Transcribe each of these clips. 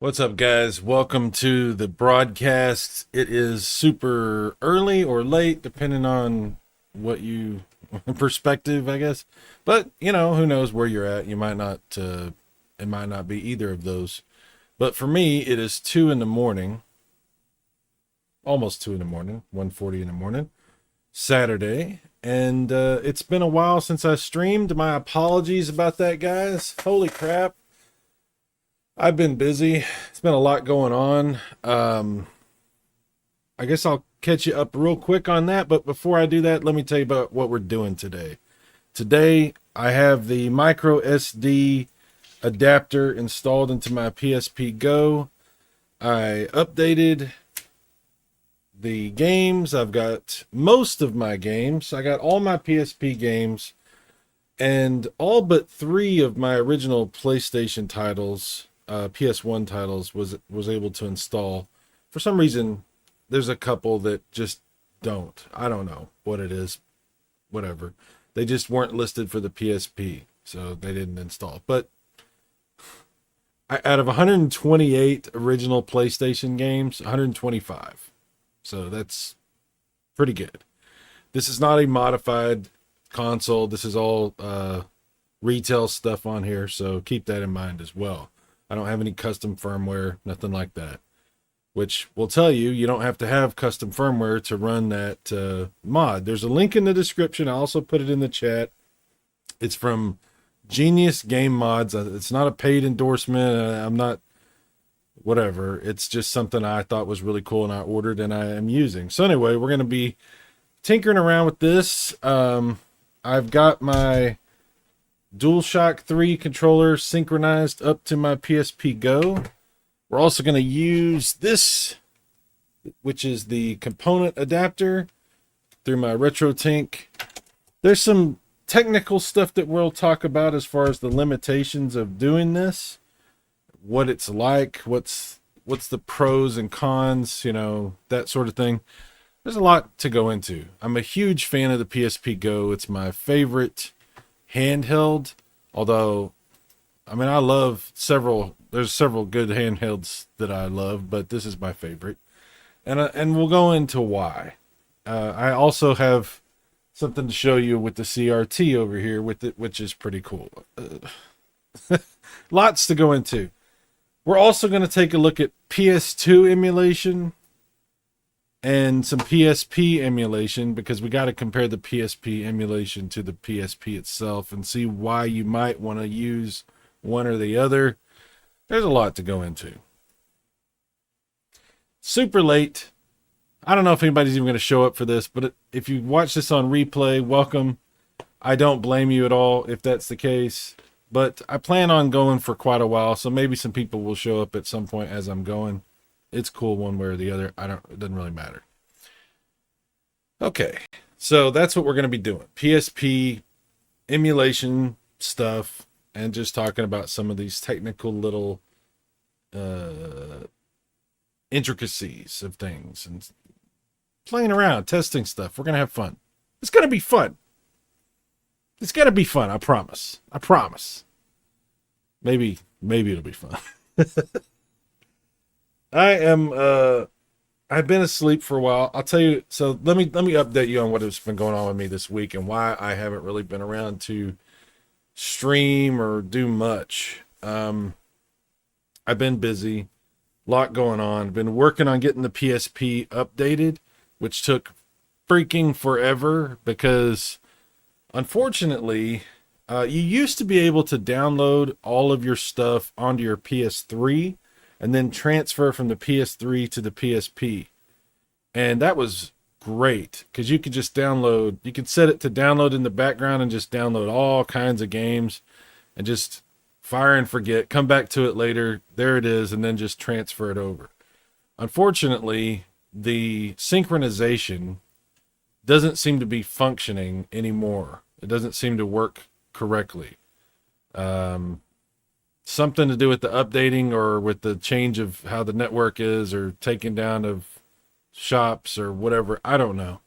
What's up, guys? Welcome to the broadcast. It is super early or late, depending on what you perspective, I guess. But who knows where you're at? You might not. It might not be either of those. But for me, it is 2 in the morning, almost 2 in the morning, 1:40 in the morning, Saturday, and it's been a while since I streamed. My apologies about that, guys. Holy crap! I've been busy. It's been a lot going on. I guess I'll catch you up real quick on that. But before I do that, let me tell you about what we're doing today. Today, I have the micro SD adapter installed into my Pspgo. I updated the games. I've got most of my games. I got all my PSP games and all but 3 of my original PlayStation titles. PS1 titles was able to install. For some reason, there's a couple that just don't. I don't know what it is. Whatever. They just weren't listed for the PSP, so they didn't install. But out of 128 original PlayStation games, 125. So that's pretty good. This is not a modified console. This is all retail stuff on here, so keep that in mind as well. I don't have any custom firmware, nothing like that. Which will tell you, you don't have to have custom firmware to run that mod. There's a link in the description. I also put it in the chat. It's from Genius Game Mods. It's not a paid endorsement. I'm not, whatever. It's just something I thought was really cool and I ordered and I am using. So anyway, we're going to be tinkering around with this. I've got my DualShock 3 controller synchronized up to my Pspgo. We're also going to use this, which is the component adapter, through my RetroTink. There's some technical stuff that we'll talk about as far as the limitations of doing this, what it's like, what's the pros and cons, that sort of thing. There's a lot to go into. I'm a huge fan of the Pspgo. It's my favorite handheld, although I love there's several good handhelds that I love, but this is my favorite, and we'll go into why. I also have something to show you with the CRT over here with it, which is pretty cool. Lots to go into. We're also going to take a look at PS2 emulation and some PSP emulation, because we got to compare the PSP emulation to the PSP itself and see why you might want to use one or the other. There's a lot to go into. Super late. I don't know if anybody's even going to show up for this, but if you watch this on replay, welcome. I don't blame you at all if that's the case, but I plan on going for quite a while, so maybe some people will show up at some point as I'm going. It's cool one way or the other. It doesn't really matter. Okay, so that's what we're going to be doing. PSP emulation stuff and just talking about some of these technical little intricacies of things and playing around, testing stuff. We're going to have fun. It's going to be fun. It's going to be fun, I promise. I promise. Maybe it'll be fun. I've been asleep for a while. I'll tell you. So let me update you on what has been going on with me this week and why I haven't really been around to stream or do much. I've been busy, a lot going on. Been working on getting the PSP updated, which took freaking forever because, unfortunately, you used to be able to download all of your stuff onto your PS3 and then transfer from the PS3 to the PSP. And that was great because you could just download, you could set it to download in the background and just download all kinds of games and just fire and forget, come back to it later, there it is, and then just transfer it over. Unfortunately, the synchronization doesn't seem to be functioning anymore. It doesn't seem to work correctly. Something to do with the updating or with the change of how the network is or taking down of shops or whatever. I don't know.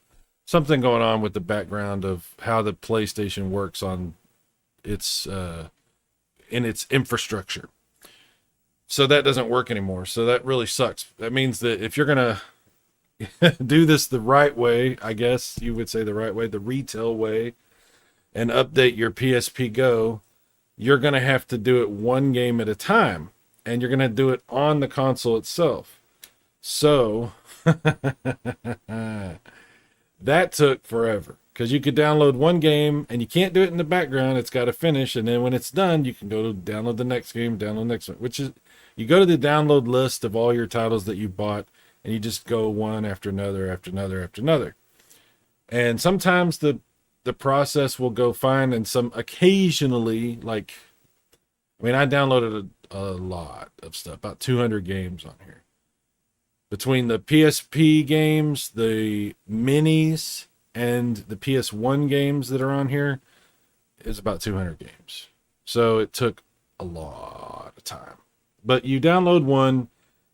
Something going on with the background of how the PlayStation works on its in its infrastructure. So that doesn't work anymore. So that really sucks. That means that if you're going to do this the right way, I guess you would say the right way, the retail way, and update your PSP Go, you're going to have to do it one game at a time. And you're going to do it on the console itself. So that took forever because you could download one game and you can't do it in the background. It's got to finish. And then when it's done, you can go to download the next game, download the next one, which is you go to the download list of all your titles that you bought and you just go one after another, after another, after another. And sometimes the process will go fine. And some occasionally, like, I mean, I downloaded a lot of stuff, about 200 games on here. Between the PSP games, the minis, and the PS1 games that are on here, is about 200 games. So it took a lot of time. But you download one,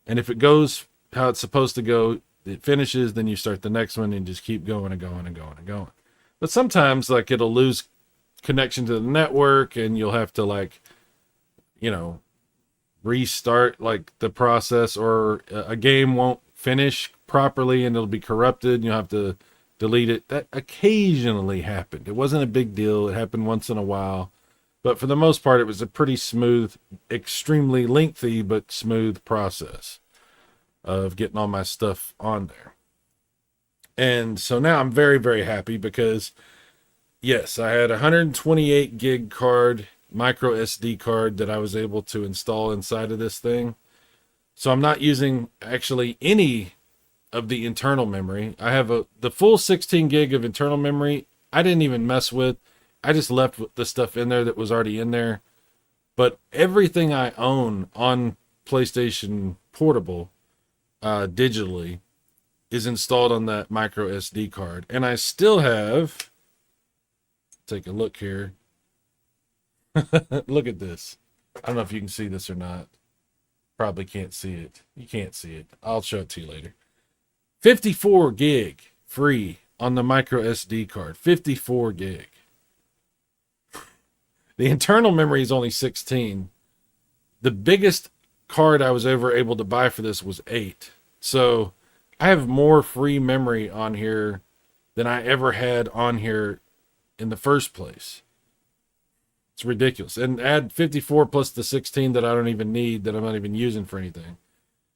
and if it goes how it's supposed to go, it finishes, then you start the next one and just keep going and going and going and going. But sometimes, like, it'll lose connection to the network, and you'll have to, like, you know, restart like the process, or a game won't finish properly and it'll be corrupted and you'll have to delete it. That occasionally happened. It wasn't a big deal. It happened once in a while, but for the most part it was a pretty smooth, extremely lengthy but smooth process of getting all my stuff on there. And so now I'm very, very happy because yes, I had a 128 gig card, micro SD card that I was able to install inside of this thing. So I'm not using actually any of the internal memory. I have the full 16 gig of internal memory. I didn't even mess with. I just left the stuff in there that was already in there. But everything I own on PlayStation Portable digitally is installed on that micro SD card. And I still have, take a look here. Look at this. I don't know if you can see this or not. Probably can't see it. You can't see it. I'll show it to you later. 54 gig free on the micro SD card. 54 gig. The internal memory is only 16. The biggest card I was ever able to buy for this was 8. So I have more free memory on here than I ever had on here in the first place. It's ridiculous. And add 54 plus the 16 that I don't even need, that I'm not even using for anything.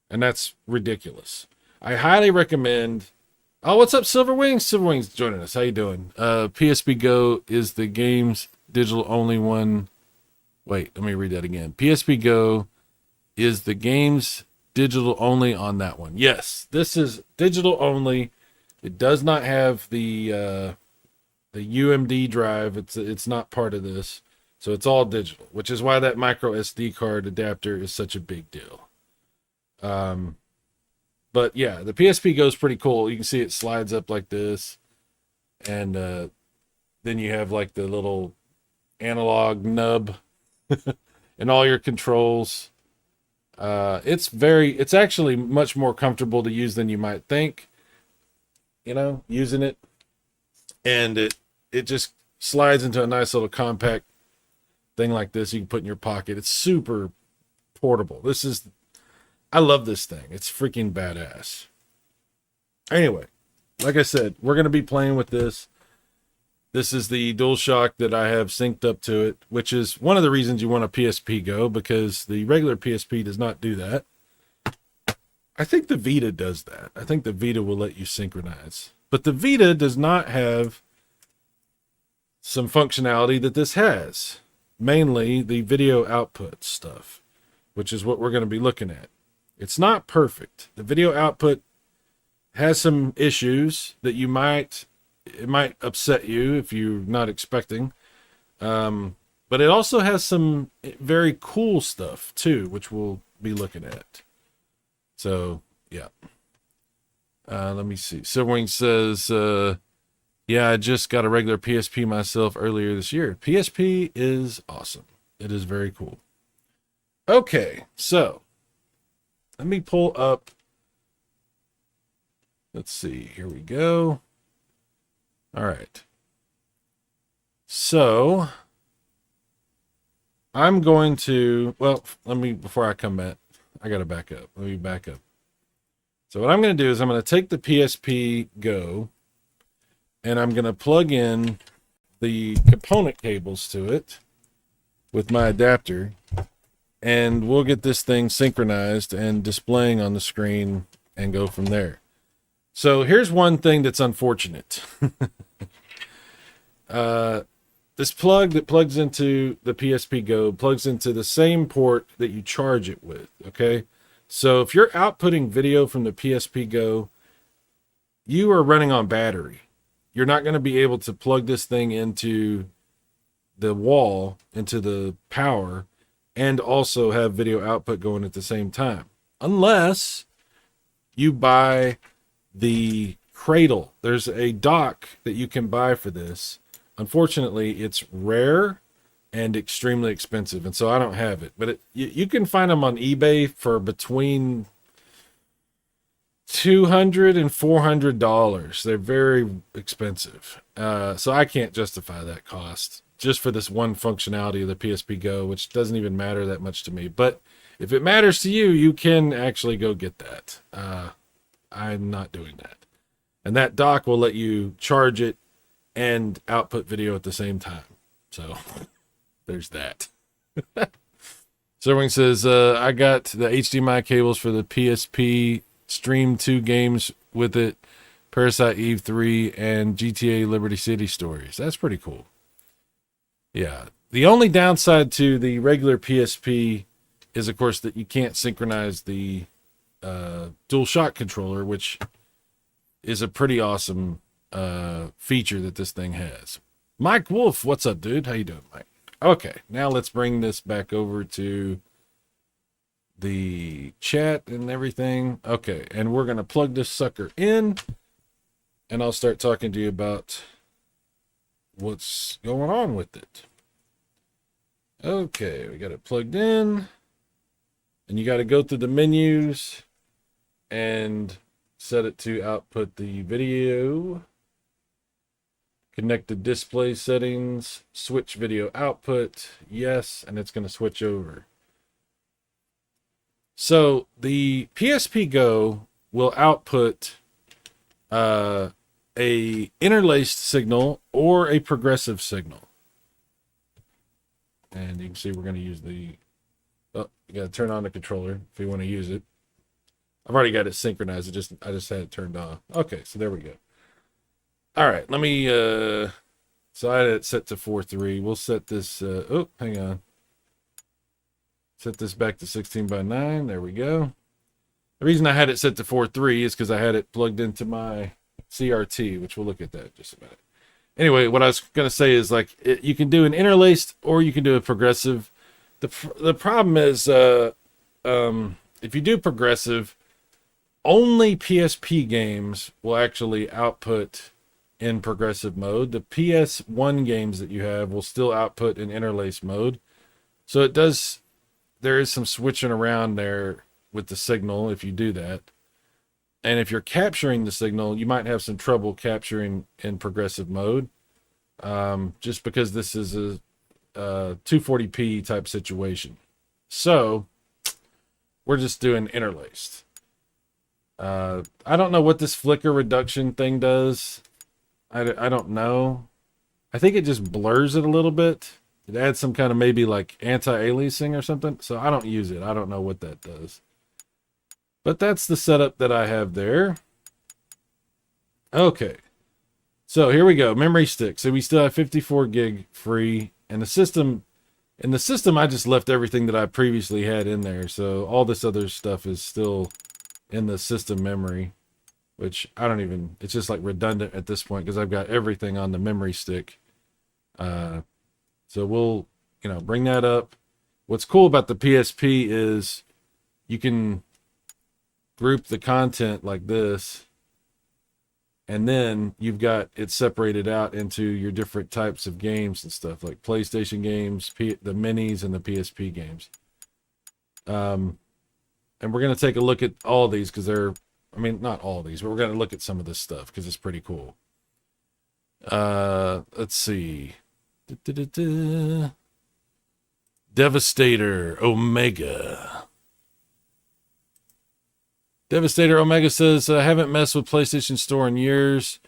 And that's ridiculous. I highly recommend. Oh, what's up, Silverwings? Silverwings joining us. How you doing? Pspgo is the games digital only one. Wait, let me read that again. Pspgo is the games digital only on that one. Yes, this is digital only. It does not have the UMD drive. It's not part of this. So it's all digital, which is why that micro SD card adapter is such a big deal. But yeah, the PSP goes pretty cool. You can see it slides up like this. And then you have like the little analog nub and all your controls. It's actually much more comfortable to use than you might think, using it. And it just slides into a nice little compact thing like this you can put in your pocket. It's super portable. I love this thing. It's freaking badass. Anyway, like I said, we're going to be playing with this. This is the DualShock that I have synced up to it, which is one of the reasons you want a PSP Go, because the regular PSP does not do that. I think the Vita does that. I think the Vita will let you synchronize. But the Vita does not have some functionality that this has. Mainly the video output stuff, which is what we're going to be looking at. It's not perfect. The video output has some issues that it might upset you if you're not expecting. But it also has some very cool stuff too, which we'll be looking at. So, yeah. Let me see. Silverwing says, yeah, I just got a regular PSP myself earlier this year. PSP is awesome. It is very cool. Okay, so let me pull up. Let's see. Here we go. All right. So I'm going to, before I come back, I gotta back up. Let me back up. So what I'm gonna do is I'm gonna take the Pspgo and I'm gonna plug in the component cables to it with my adapter, and we'll get this thing synchronized and displaying on the screen and go from there. So here's one thing that's unfortunate. This plug that plugs into the Pspgo plugs into the same port that you charge it with, okay? So if you're outputting video from the Pspgo, you are running on battery. You're not going to be able to plug this thing into the wall, into the power, and also have video output going at the same time. Unless you buy the cradle. There's a dock that you can buy for this. Unfortunately, it's rare and extremely expensive, and so I don't have it. But you can find them on eBay for between $200 and $400. They're very expensive, so I can't justify that cost just for this one functionality of the Pspgo, which doesn't even matter that much to me. But if it matters to you, you can actually go get that. I'm not doing that. And that dock will let you charge it and output video at the same time. So there's that. Serwing says, I got the HDMI cables for the PSP, streamed 2 games with it, Parasite Eve 3 and GTA Liberty City Stories. That's pretty cool. Yeah. The only downside to the regular PSP is, of course, that you can't synchronize the DualShock controller, which is a pretty awesome feature that this thing has. Mike Wolf, what's up, dude? How you doing, Mike? Okay, now let's bring this back over to the chat and everything. Okay, and we're going to plug this sucker in, and I'll start talking to you about what's going on with it. Okay, we got it plugged in, and you got to go through the menus and set it to output the video. Connect the display settings, switch video output, yes, and it's going to switch over. So the Pspgo will output a interlaced signal or a progressive signal. And you can see we're going to use the, oh, you got to turn on the controller if you want to use it. I've already got it synchronized. I just had it turned on. Okay, so there we go. All right, let me, so I had it set to 4:3. We'll set this, oh, hang on. Set this back to 16:9. There we go. The reason I had it set to 4:3 is because I had it plugged into my CRT, which we'll look at that in just a minute. Anyway, what I was going to say is, like, you can do an interlaced or you can do a progressive. The problem is, if you do progressive, only PSP games will actually output in progressive mode. The PS1 games that you have will still output in interlaced mode. So there is some switching around there with the signal if you do that. And if you're capturing the signal, you might have some trouble capturing in progressive mode. Just because this is a 240p type situation. So we're just doing interlaced. I don't know what this flicker reduction thing does. I don't know. I think it just blurs it a little bit. It adds some kind of maybe like anti-aliasing or something. So I don't use it. I don't know what that does. But that's the setup that I have there. Okay. So here we go. Memory stick. So we still have 54 gig free. And the system, I just left everything that I previously had in there. So all this other stuff is still in the system memory, which I don't even, it's just like redundant at this point because I've got everything on the memory stick. So we'll, bring that up. What's cool about the PSP is you can group the content like this, and then you've got it separated out into your different types of games and stuff, like PlayStation games, the minis, and the PSP games. And we're going to take a look at all these because not all these, but we're going to look at some of this stuff because it's pretty cool. Let's see. Devastator Omega. Devastator Omega says, I haven't messed with PlayStation Store in years.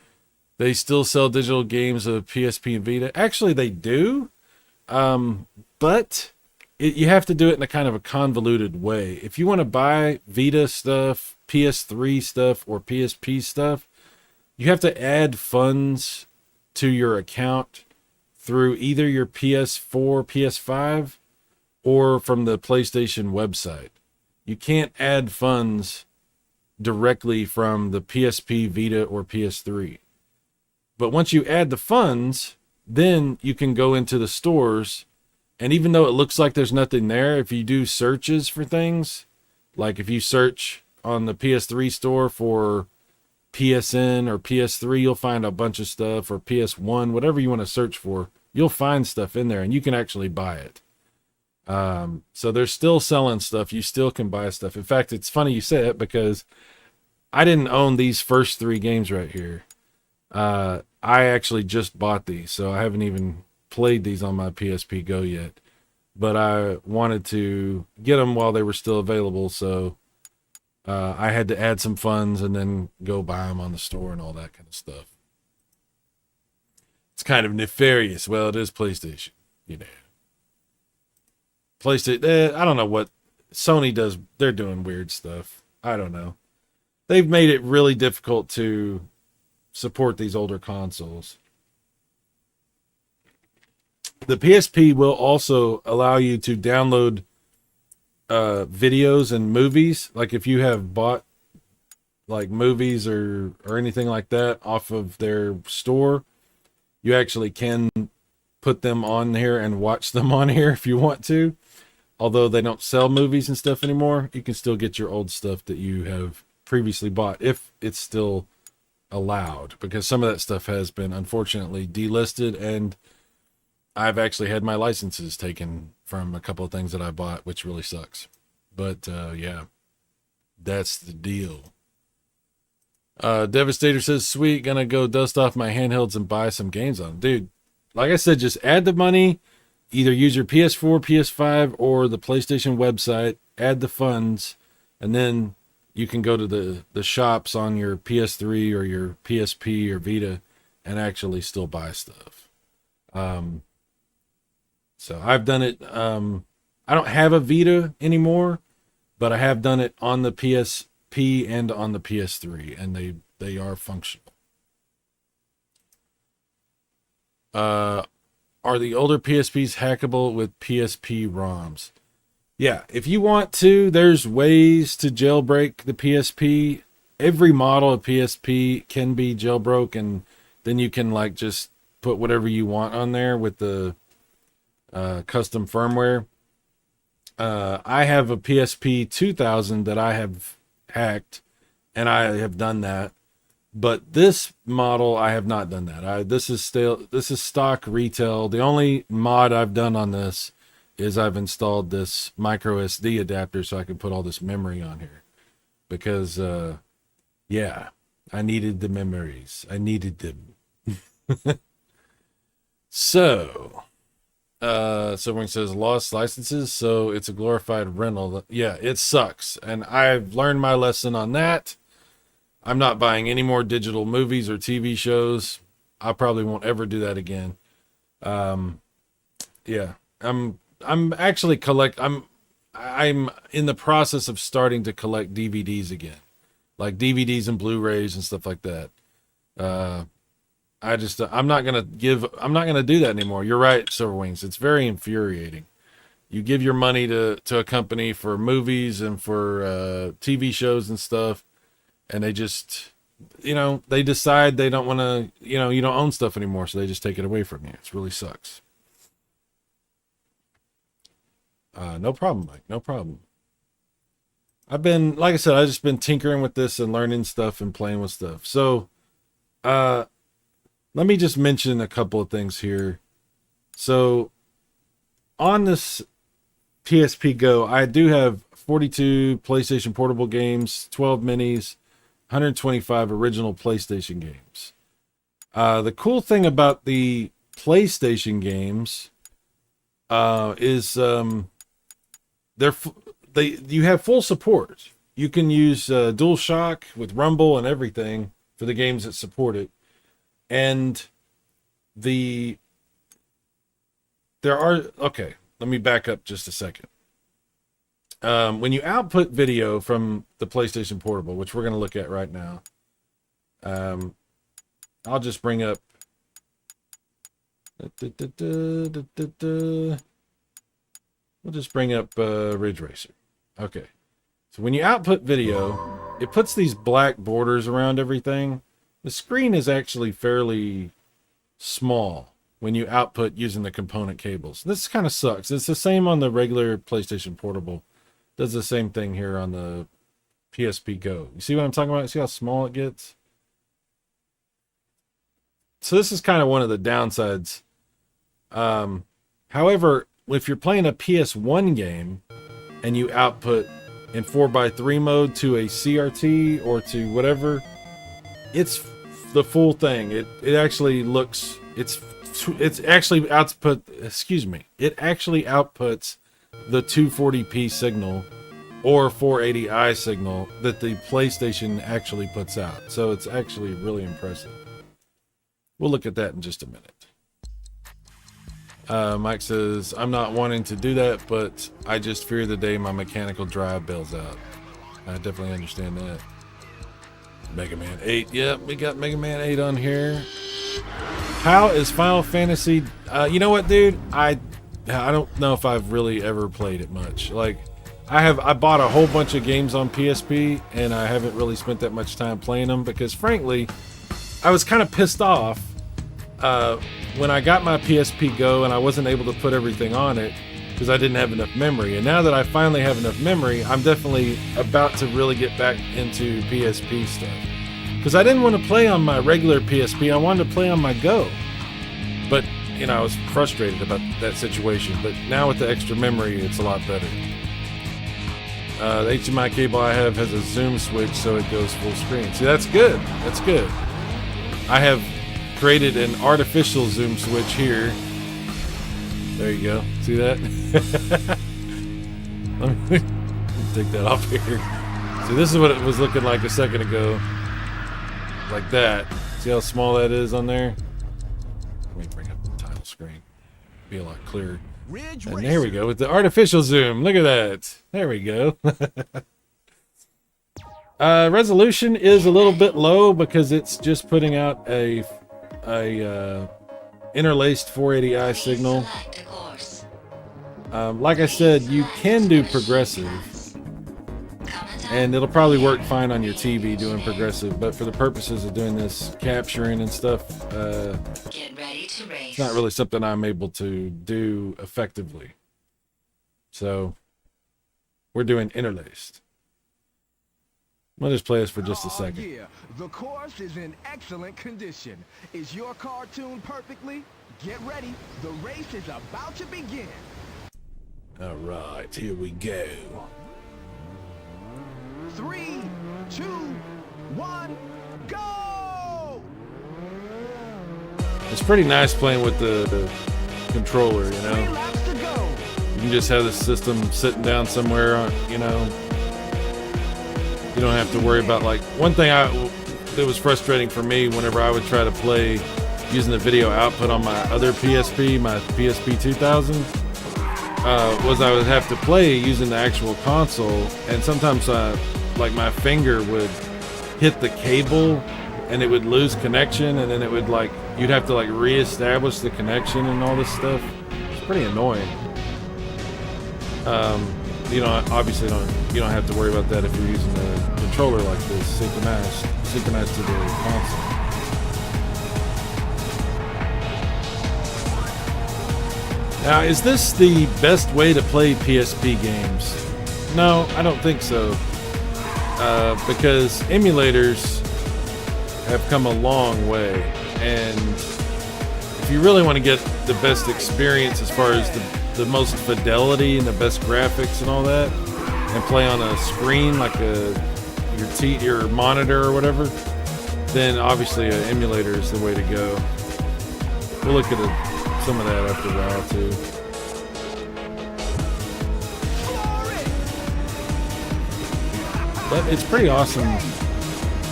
They still sell digital games of PSP and Vita. Actually, they do, but you have to do it in a kind of a convoluted way. If you want to buy Vita stuff, PS3 stuff, or PSP stuff, you have to add funds to your account through either your PS4, PS5, or from the PlayStation website. You can't add funds directly from the PSP, Vita, or PS3. But once you add the funds, then you can go into the stores, and even though it looks like there's nothing there, if you do searches for things, like if you search on the PS3 store for PSN or PS3, you'll find a bunch of stuff, or PS1, whatever you want to search for, you'll find stuff in there, and you can actually buy it. So they're still selling stuff. You still can buy stuff. In fact, it's funny you say it, because I didn't own these first 3 games right here. I actually just bought these, so I haven't even played these on my Pspgo yet. But I wanted to get them while they were still available, so I had to add some funds and then go buy them on the store and all that kind of stuff. It's kind of nefarious. Well, it is PlayStation, you know. PlayStation, I don't know what Sony does. They're doing weird stuff. I don't know. They've made it really difficult to support these older consoles. The PSP will also allow you to download videos and movies. Like if you have bought like movies or anything like that off of their store, you actually can put them on here and watch them on here if you want to. Although they don't sell movies and stuff anymore, you can still get your old stuff that you have previously bought if it's still allowed, because some of that stuff has been unfortunately delisted, and I've actually had my licenses taken from a couple of things that I bought, which really sucks. But yeah, that's the deal. Devastator says, sweet, gonna go dust off my handhelds and buy some games on them. Dude, like I said, just add the money. Either use your PS4, PS5, or the PlayStation website, add the funds, and then you can go to the shops on your PS3 or your PSP or Vita and actually still buy stuff. So I've done it. I don't have a Vita anymore, but I have done it on the PSP and on the PS3, and they are functional. Are the older PSPs hackable with PSP ROMs? Yeah, if you want to, there's ways to jailbreak the PSP. Every model of PSP can be jailbroken, and then you can like just put whatever you want on there with the custom firmware. I have a PSP 2000 that I have hacked, and I have done that. But this model, I have not done that. This is stock retail. The only mod I've done on this is I've installed this micro SD adapter so I can put all this memory on here. Because, yeah, I needed the memories. I needed them. So, someone says lost licenses, so it's a glorified rental. Yeah, it sucks. And I've learned my lesson on that. I'm not buying any more digital movies or TV shows. I probably won't ever do that again. Yeah, I'm actually I'm in the process of starting to collect DVDs again, like DVDs and Blu-rays and stuff like that. I'm not gonna do that anymore. You're right, Silver Wings. It's very infuriating. You give your money to a company for movies and for TV shows and stuff, and they just, they decide they don't want to, you don't own stuff anymore, so they just take it away from you. It really sucks. No problem, Mike. No problem. Like I said, I've just been tinkering with this and learning stuff and playing with stuff. So, let me just mention a couple of things here. So, on this Pspgo, I do have 42 PlayStation Portable games, 12 minis, 125 original PlayStation games. The cool thing about the PlayStation games is you have full support. you can use DualShock with Rumble and everything for the games that support it. And there are, okay, let me back up just a second. When you output video from the PlayStation Portable, which we're going to look at right now, I'll just bring up we'll just bring up Ridge Racer. Okay. So when you output video, it puts these black borders around everything. The screen is actually fairly small when you output using the component cables. This kind of sucks. It's the same on the regular PlayStation Portable. Does the same thing here on the Pspgo. You see what I'm talking about? See how small it gets? So this is kind of one of the downsides. However, if you're playing a PS1 game and you output in 4:3 mode to a CRT or to whatever, it's the full thing. It actually looks, it's actually output, excuse me, it actually outputs the 240p signal or 480i signal that the PlayStation actually puts out. So it's actually really impressive. We'll look at that in just a minute. Mike says, I'm not wanting to do that, but I just fear the day my mechanical drive bails out. I definitely understand that. Mega Man 8. Yep, we got Mega Man 8 on here. How is Final Fantasy? You know what, dude? I don't know if I've really ever played it much. Like, I bought a whole bunch of games on PSP, and I haven't really spent that much time playing them because, frankly, I was kind of pissed off when I got my Pspgo and I wasn't able to put everything on it because I didn't have enough memory. And now that I finally have enough memory, I'm definitely about to really get back into PSP stuff. Because I didn't want to play on my regular PSP, I wanted to play on my Go. But, you know, I was frustrated about that situation. But now with the extra memory, it's a lot better. The HDMI cable I have has a zoom switch, so it goes full screen. See, that's good. That's good. I have created an artificial zoom switch here. There you go. See that? Let me take that off here. See, this is what it was looking like a second ago. Like that. See how small that is on there? Let me bring up the title screen. Be a lot clearer. And there we go with the artificial zoom. Look at that. There we go. Resolution is a little bit low because it's just putting out a interlaced 480i signal. Like I said, you can do progressive, and it'll probably work fine on your TV doing progressive, but for the purposes of doing this capturing and stuff, it's not really something I'm able to do effectively. So we're doing interlaced. I'll just play this for just a second. Yeah. The course is in excellent condition. Is your car tuned perfectly? Get ready. The race is about to begin. All right, here we go. 3, 2, 1, go! It's pretty nice playing with the controller, you 3 know. laps to go. You can just have the system sitting down somewhere, you know. You don't have to worry about, like, one thing that was frustrating for me whenever I would try to play using the video output on my other PSP, my PSP 2000, was I would have to play using the actual console, and sometimes like my finger would hit the cable and it would lose connection, and then it would, like, you'd have to, like, reestablish the connection and all this stuff. It's pretty annoying. You know, obviously you don't have to worry about that if you're using a controller like this, synchronized to the console. Now, is this the best way to play PSP games? No, I don't think so. Because emulators have come a long way, and if you really want to get the best experience as far as the most fidelity and the best graphics and all that, and play on a screen like your monitor or whatever, then obviously an emulator is the way to go. We'll look at some of that after a while too. But it's pretty awesome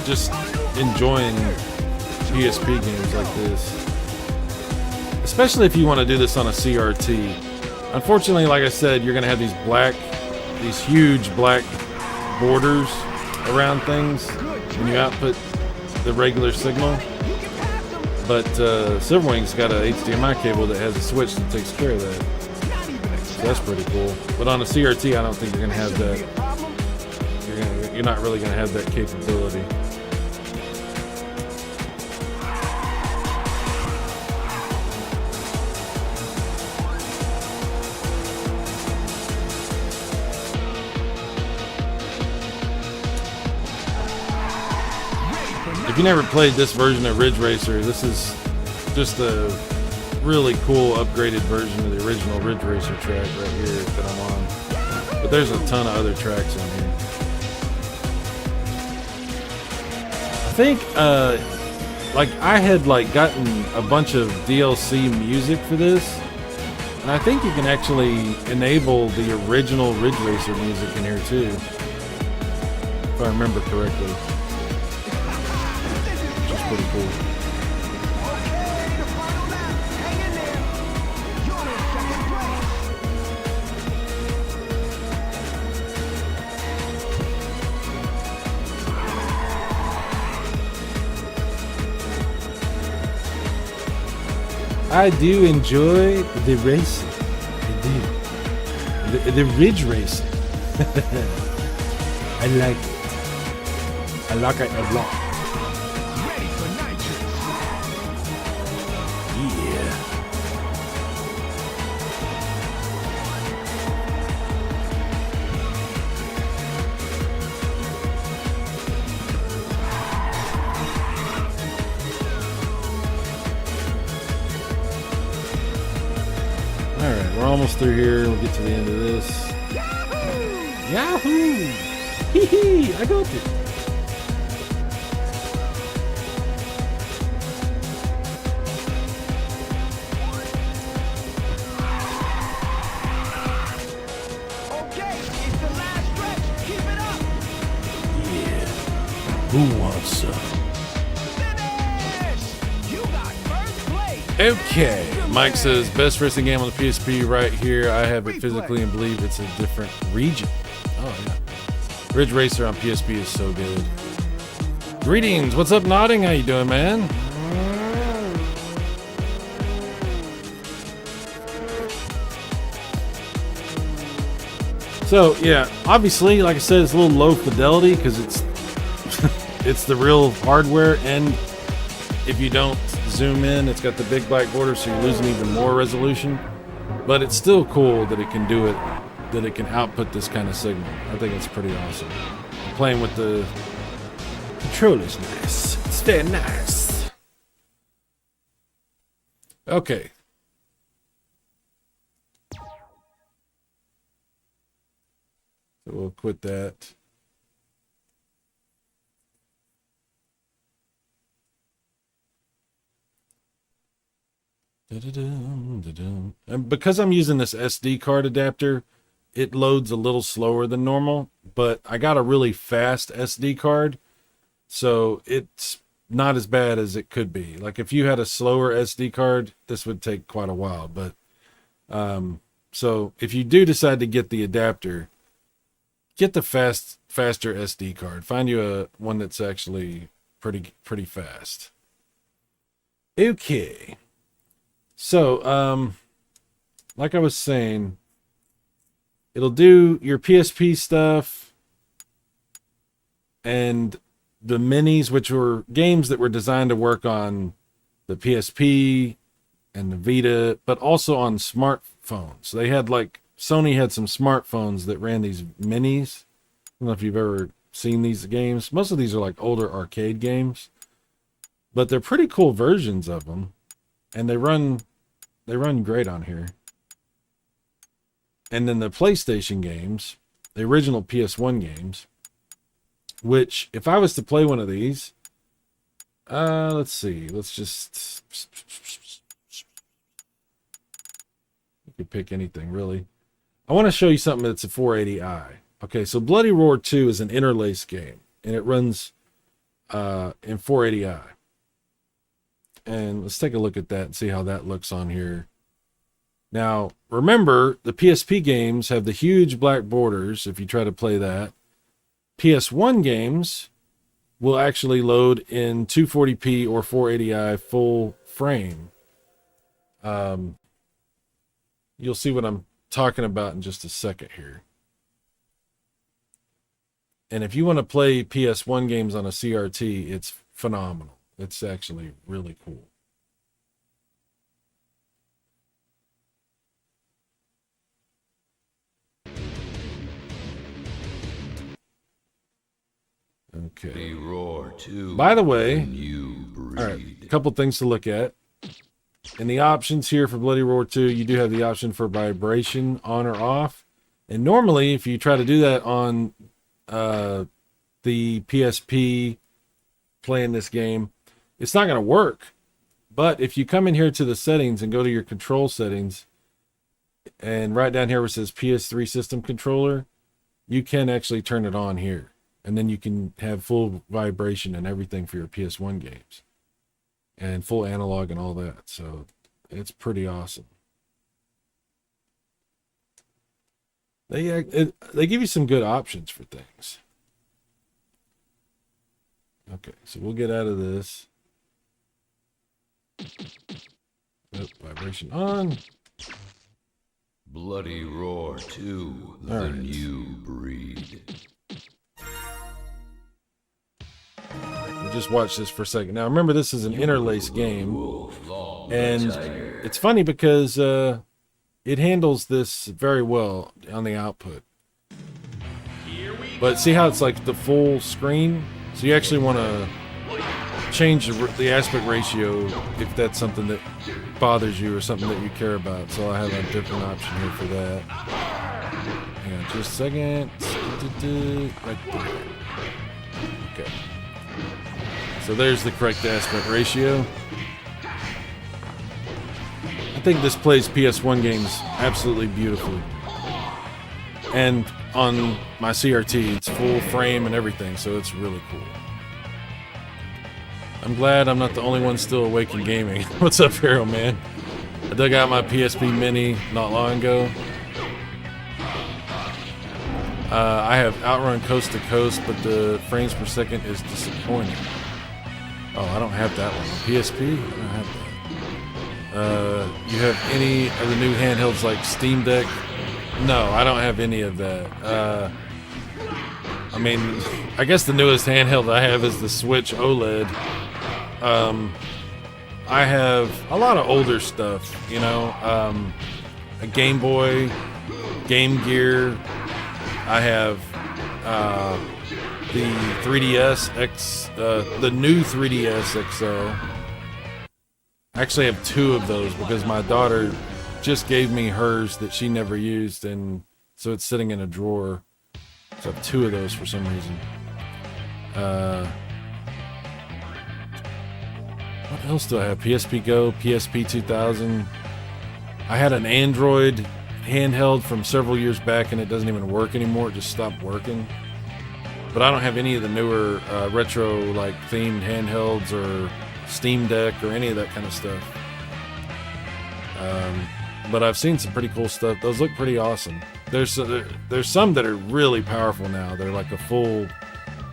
just enjoying PSP games like this. Especially if you want to do this on a CRT. Unfortunately, like I said, you're going to have these huge black borders around things when you output the regular signal. But Silverwing's got a HDMI cable that has a switch that takes care of that. So that's pretty cool. But on a CRT, I don't think you're going to have that. You're not really going to have that capability. If you never played this version of Ridge Racer, this is just a really cool upgraded version of the original Ridge Racer track right here that I'm on. But there's a ton of other tracks on here. I think like I had gotten a bunch of DLC music for this, and I think you can actually enable the original Ridge Racer music in here too, if I remember correctly. Pretty cool. Okay, the final lap. Hang in there. You're in second I do enjoy the racing. I do. The Ridge Racing. I like it. I like it a lot. Alright, we're almost through here. We'll get to the end of this. Yahoo! Yahoo! Hee hee! I got it! Okay, it's the last stretch. Keep it up. Yeah. Who wants some? Finish! You got first place. Okay. Mike says, best racing game on the PSP right here. I have it physically and believe it's a different region. Oh, yeah. Ridge Racer on PSP is so good. Greetings. What's up, Nodding? How you doing, man? So, yeah, obviously, like I said, it's a little low fidelity because it's it's the real hardware, and if you don't zoom in, it's got the big black border, so you're losing even more resolution. But it's still cool that it can do it, that it can output this kind of signal. I think it's pretty awesome. Playing with the controller's nice. It's very nice. Okay. So we'll quit that. And because I'm using this SD card adapter, it loads a little slower than normal, but I got a really fast SD card, so it's not as bad as it could be. Like if you had a slower SD card, this would take quite a while, but so if you do decide to get the adapter, get the faster SD card. Find you one that's actually pretty fast. Okay. So, like I was saying, it'll do your PSP stuff and the minis, which were games that were designed to work on the PSP and the Vita, but also on smartphones. They had Sony had some smartphones that ran these minis. I don't know if you've ever seen these games. Most of these are older arcade games, but they're pretty cool versions of them, and they run great on here. And then the PlayStation games, the original PS1 games, which if I was to play one of these, let's see, let's just, you could pick anything really. I want to show you something that's a 480i. Okay, so Bloody Roar 2 is an interlace game, and it runs in 480i. And let's take a look at that and see how that looks on here. Now, remember, the PSP games have the huge black borders if you try to play that. PS1 games will actually load in 240p or 480i full frame. You'll see what I'm talking about in just a second here. And if you want to play PS1 games on a CRT, it's phenomenal. It's actually really cool. Okay. Roar too. By the way, all right, a couple things to look at. In the options here for Bloody Roar 2, you do have the option for vibration on or off. And normally, if you try to do that on the PSP playing this game, it's not going to work. But if you come in here to the settings and go to your control settings, and right down here where it says PS3 system controller, you can actually turn it on here. And then you can have full vibration and everything for your PS1 games. And full analog and all that. So it's pretty awesome. They give you some good options for things. Okay, so we'll get out of this. Oh, vibration on. Bloody Roar 2, the new breed. We'll just watch this for a second. Now, remember, this is an interlace game. And it's funny because it handles this very well on the output. But see how it's like the full screen? So you actually want to change the aspect ratio if that's something that bothers you or something that you care about. So I have a different option here for that. Hang on just a second. Right there. Okay. So there's the correct aspect ratio. I think this plays PS1 games absolutely beautifully. And on my CRT, it's full frame and everything, so it's really cool. I'm glad I'm not the only one still awake in gaming. What's up, Hero Man? I dug out my PSP Mini not long ago. I have Outrun Coast to Coast, but the frames per second is disappointing. Oh, I don't have that one. PSP? I don't have that. You have any of the new handhelds like Steam Deck? No, I don't have any of that. I mean, I guess the newest handheld I have is the Switch OLED. I have a lot of older stuff, you know, a Game Boy, Game Gear. I have the 3DS X, the new 3DS XL. I actually have two of those because my daughter just gave me hers that she never used, and so it's sitting in a drawer. So I have two of those for some reason. What else do I have? Pspgo, PSP 2000. I had an Android handheld from several years back, and it doesn't even work anymore. It just stopped working. But I don't have any of the newer retro like themed handhelds or Steam Deck or any of that kind of stuff. But I've seen some pretty cool stuff. Those look pretty awesome. There's some that are really powerful now. They're like a full,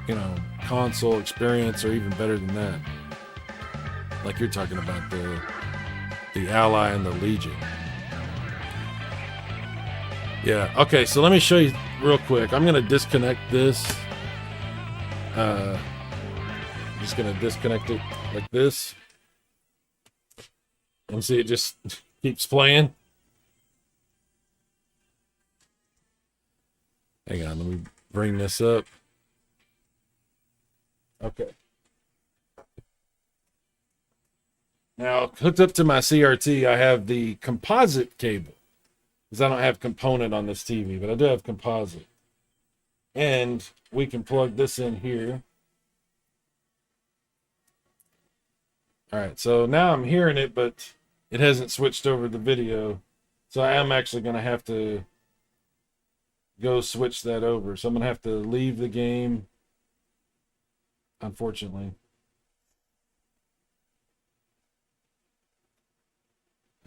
you know, console experience, or even better than that. Like you're talking about the Ally and the Legion. Yeah. Okay. So let me show you real quick. I'm gonna disconnect this. I'm just gonna disconnect it like this, and see it just keeps playing. Hang on, let me bring this up. Okay. Now, hooked up to my CRT, I have the composite cable, because I don't have component on this TV, but I do have composite. And we can plug this in here. All right, so now I'm hearing it, but it hasn't switched over the video. So I am actually going to have to go switch that over. So I'm gonna have to leave the game, unfortunately.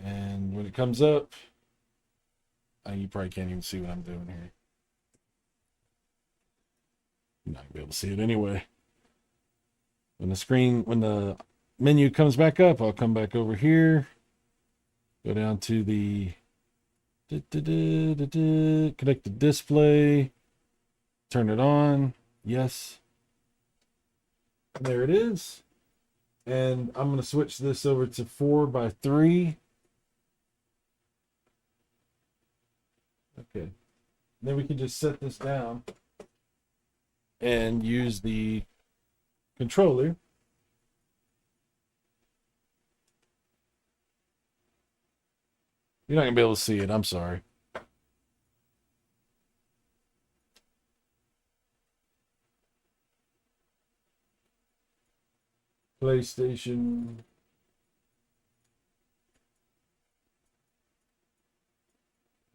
And when it comes up, you probably can't even see what I'm doing here. You're not gonna be able to see it anyway. When the menu comes back up, I'll come back over here, go down to the connect the display, turn it on. Yes. There it is. And I'm going to switch this over to 4:3. Okay. Then we can just set this down and use the controller. You're not going to be able to see it. I'm sorry. PlayStation.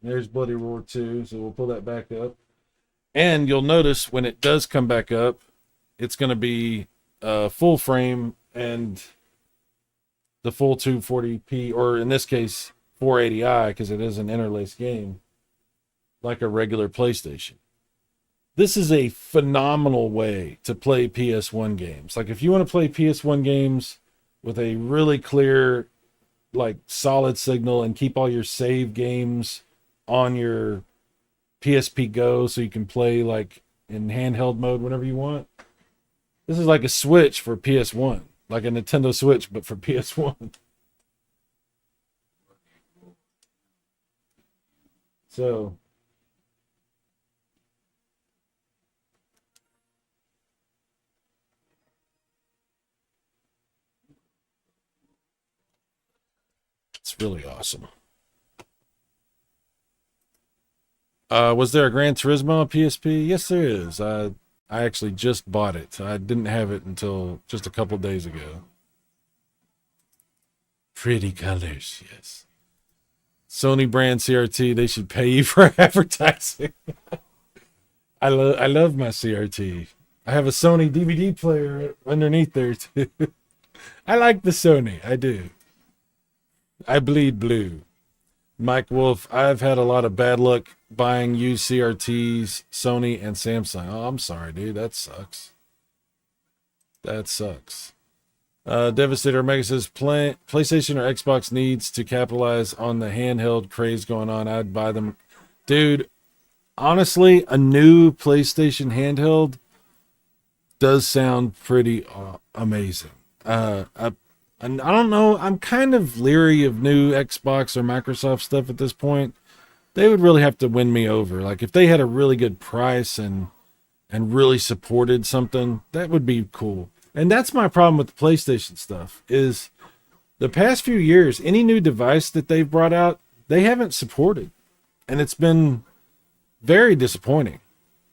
There's Bloody Roar 2, so we'll pull that back up. And you'll notice when it does come back up, it's going to be full frame and the full 240p, or in this case, 480i, because it is an interlaced game, like a regular PlayStation. This is a phenomenal way to play PS1 games. Like, if you want to play PS1 games with a really clear, like, solid signal and keep all your save games on your Pspgo so you can play, like, in handheld mode whenever you want, this is like a Switch for PS1. Like a Nintendo Switch, but for PS1. So it's really awesome. Was there a Gran Turismo on PSP? Yes, there is. I actually just bought it. I didn't have it until just a couple days ago. Pretty colors, yes. Sony brand CRT, they should pay you for advertising. I love my CRT. I have a Sony DVD player underneath there too. I like the Sony, I do. I bleed blue. Mike Wolf, I've had a lot of bad luck buying used CRTs, Sony and Samsung. Oh, I'm sorry, dude. That sucks. That sucks. Devastator Omega says, PlayStation or Xbox needs to capitalize on the handheld craze going on. I'd buy them. Dude, honestly, a new PlayStation handheld does sound pretty amazing. And I don't know, I'm kind of leery of new Xbox or Microsoft stuff at this point. They would really have to win me over. Like, if they had a really good price and really supported something, that would be cool. And that's my problem with the PlayStation stuff, is the past few years, any new device that they've brought out, they haven't supported. And it's been very disappointing.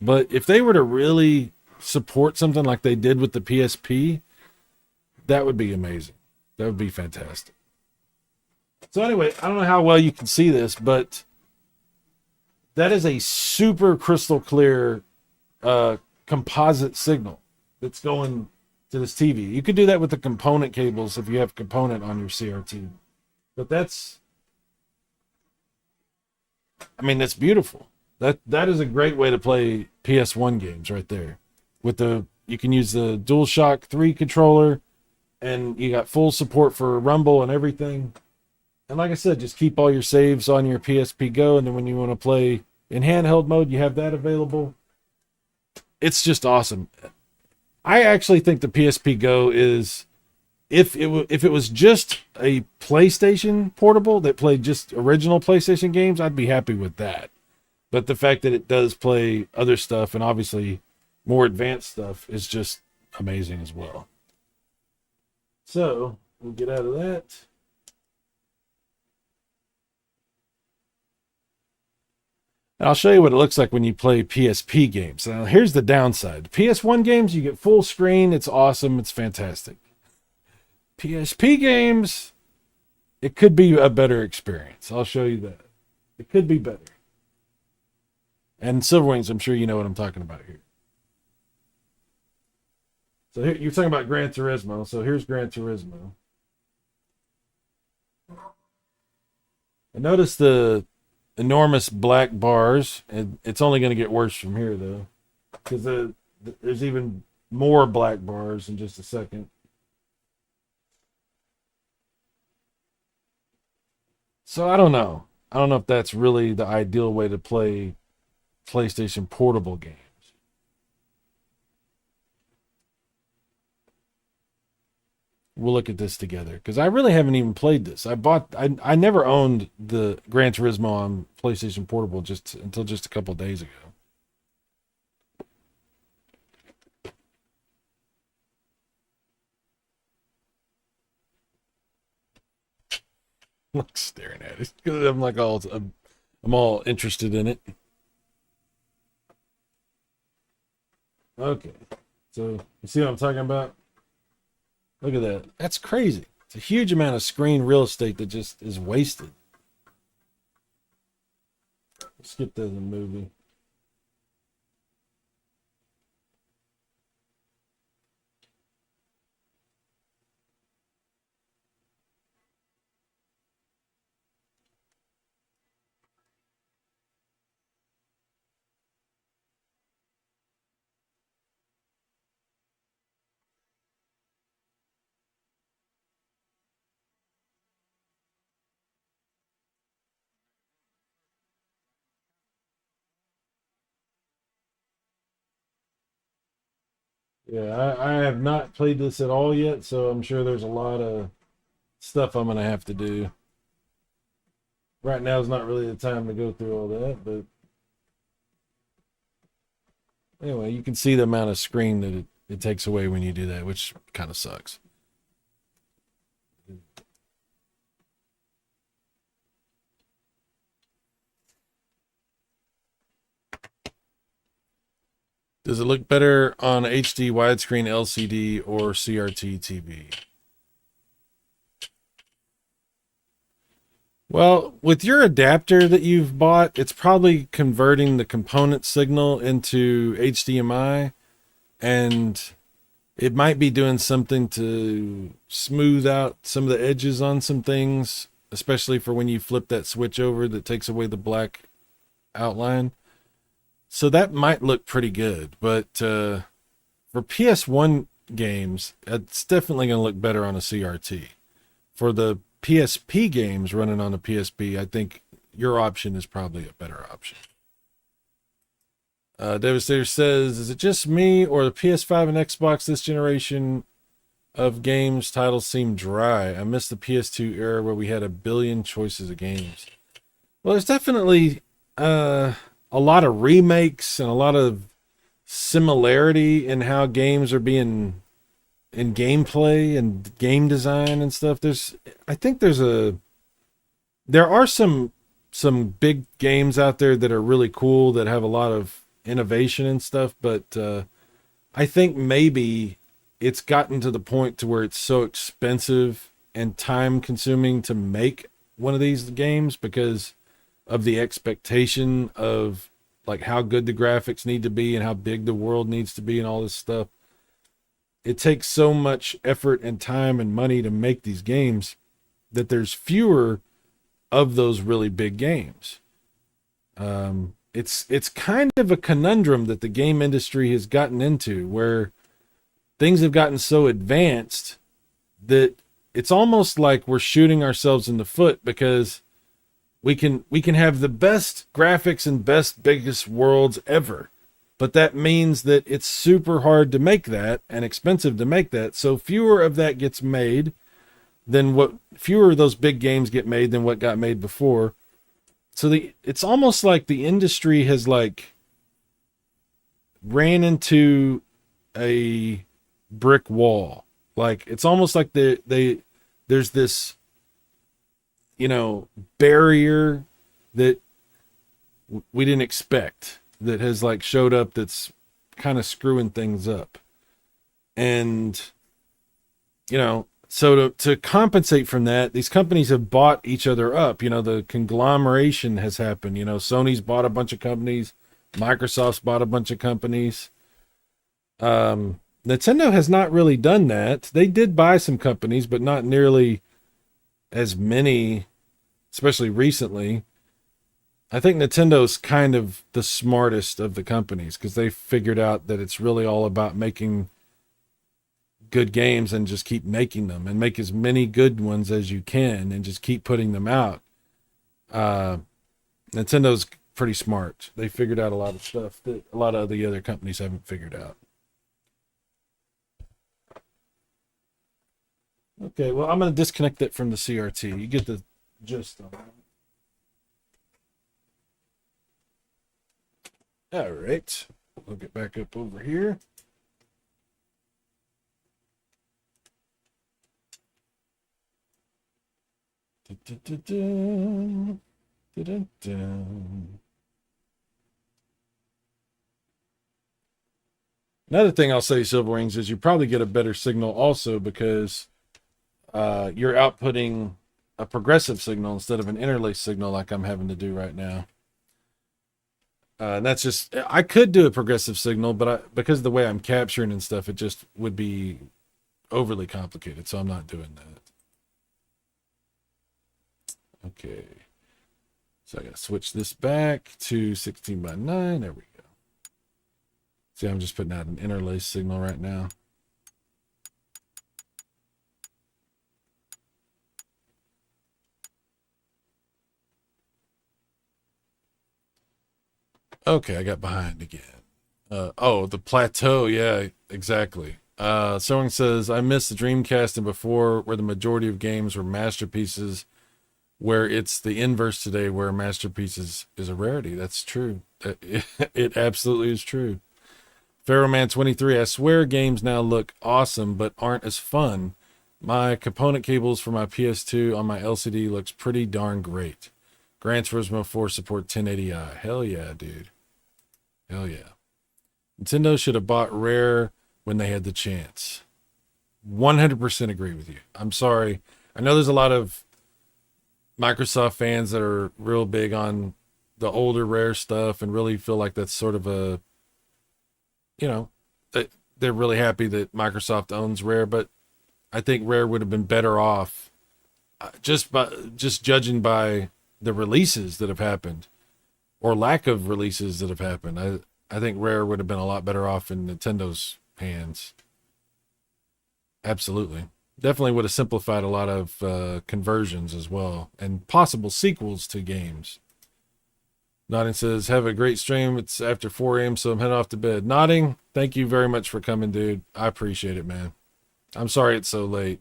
But if they were to really support something like they did with the PSP, that would be amazing. That would be fantastic. So anyway, I don't know how well you can see this, but that is a super crystal clear composite signal that's going to this TV. You could do that with the component cables if you have component on your CRT. But that's beautiful. That is a great way to play PS1 games right there. You can use the DualShock 3 controller, and you got full support for Rumble and everything. And like I said, just keep all your saves on your PSP Go, and then when you want to play in handheld mode, you have that available. It's just awesome. I actually think the PSP Go is, if it was just a PlayStation portable that played just original PlayStation games, I'd be happy with that. But the fact that it does play other stuff, and obviously more advanced stuff, is just amazing as well. So we'll get out of that. And I'll show you what it looks like when you play PSP games. Now, here's the downside. PS1 games, you get full screen. It's awesome. It's fantastic. PSP games, it could be a better experience. I'll show you that. It could be better. And Silverwings, I'm sure you know what I'm talking about here. So here, you're talking about Gran Turismo. So here's Gran Turismo. And notice the enormous black bars. And it's only going to get worse from here, though. Because there's even more black bars in just a second. So I don't know. I don't know if that's really the ideal way to play PlayStation Portable games. We'll look at this together because I really haven't even played this. I never owned the Gran Turismo on PlayStation Portable until just a couple days ago. I'm staring at it because I'm all interested in it. Okay, so you see what I'm talking about? Look at that. That's crazy. It's a huge amount of screen real estate that just is wasted. Skip that in the movie. Yeah, I have not played this at all yet, so I'm sure there's a lot of stuff I'm gonna have to do. Right now is not really the time to go through all that, but anyway, you can see the amount of screen that it takes away when you do that, which kind of sucks. Does it look better on HD widescreen LCD or CRT TV? Well, with your adapter that you've bought, it's probably converting the component signal into HDMI, and it might be doing something to smooth out some of the edges on some things, especially for when you flip that switch over that takes away the black outline. So that might look pretty good, but for PS1 games, it's definitely going to look better on a CRT. For the PSP games running on a PSP, I think your option is probably a better option. Devastator says, is it just me or the PS5 and Xbox this generation of games titles seem dry? I miss the PS2 era where we had a billion choices of games. Well, there's definitely a lot of remakes and a lot of similarity in how games are being in gameplay and game design and stuff. I think there are some big games out there that are really cool that have a lot of innovation and stuff, but I think maybe it's gotten to the point to where it's so expensive and time consuming to make one of these games because of the expectation of like how good the graphics need to be and how big the world needs to be and all this stuff. It takes so much effort and time and money to make these games that there's fewer of those really big games. It's kind of a conundrum that the game industry has gotten into where things have gotten so advanced that it's almost like we're shooting ourselves in the foot because we can have the best graphics and best biggest worlds ever, but that means that it's super hard to make that and expensive to make that. So fewer of that gets made fewer of those big games get made than what got made before. So it's almost like the industry has like ran into a brick wall. Like it's almost like there's this, barrier that we didn't expect that has like showed up that's kind of screwing things up. And, so to compensate from that, these companies have bought each other up. The conglomeration has happened. Sony's bought a bunch of companies. Microsoft's bought a bunch of companies. Nintendo has not really done that. They did buy some companies, but not nearly as many, especially recently. I think Nintendo's kind of the smartest of the companies because they figured out that it's really all about making good games and just keep making them and make as many good ones as you can and just keep putting them out. Nintendo's pretty smart. They figured out a lot of stuff that a lot of the other companies haven't figured out. Okay, well, I'm going to disconnect it from the CRT. You get the gist of it. All right, we'll get back up over here. Another thing I'll say, Silver Wings, is you probably get a better signal also because you're outputting a progressive signal instead of an interlace signal like I'm having to do right now. And that's just, I could do a progressive signal, but because of the way I'm capturing and stuff, it just would be overly complicated. So I'm not doing that. Okay. So I got to switch this back to 16:9. There we go. See, I'm just putting out an interlace signal right now. Okay, I got behind again. Oh, the plateau. Yeah, exactly. Someone says, I miss the Dreamcast and before where the majority of games were masterpieces, where it's the inverse today where masterpieces is a rarity. That's true. It absolutely is true. Pharaohman23, I swear games now look awesome, but aren't as fun. My component cables for my PS2 on my LCD looks pretty darn great. Gran Turismo 4 support 1080i. Hell yeah, dude. Hell yeah. Nintendo should have bought Rare when they had the chance. 100% agree with you. I'm sorry. I know there's a lot of Microsoft fans that are real big on the older Rare stuff and really feel like that's sort of a, you know, that they're really happy that Microsoft owns Rare, but I think Rare would have been better off just judging by the releases that have happened or lack of releases that have happened. I think Rare would have been a lot better off in Nintendo's hands. Absolutely. Definitely would have simplified a lot of conversions as well and possible sequels to games. Nodding says, have a great stream. It's after 4 a.m., so I'm heading off to bed. Nodding, thank you very much for coming, dude. I appreciate it, man. I'm sorry it's so late.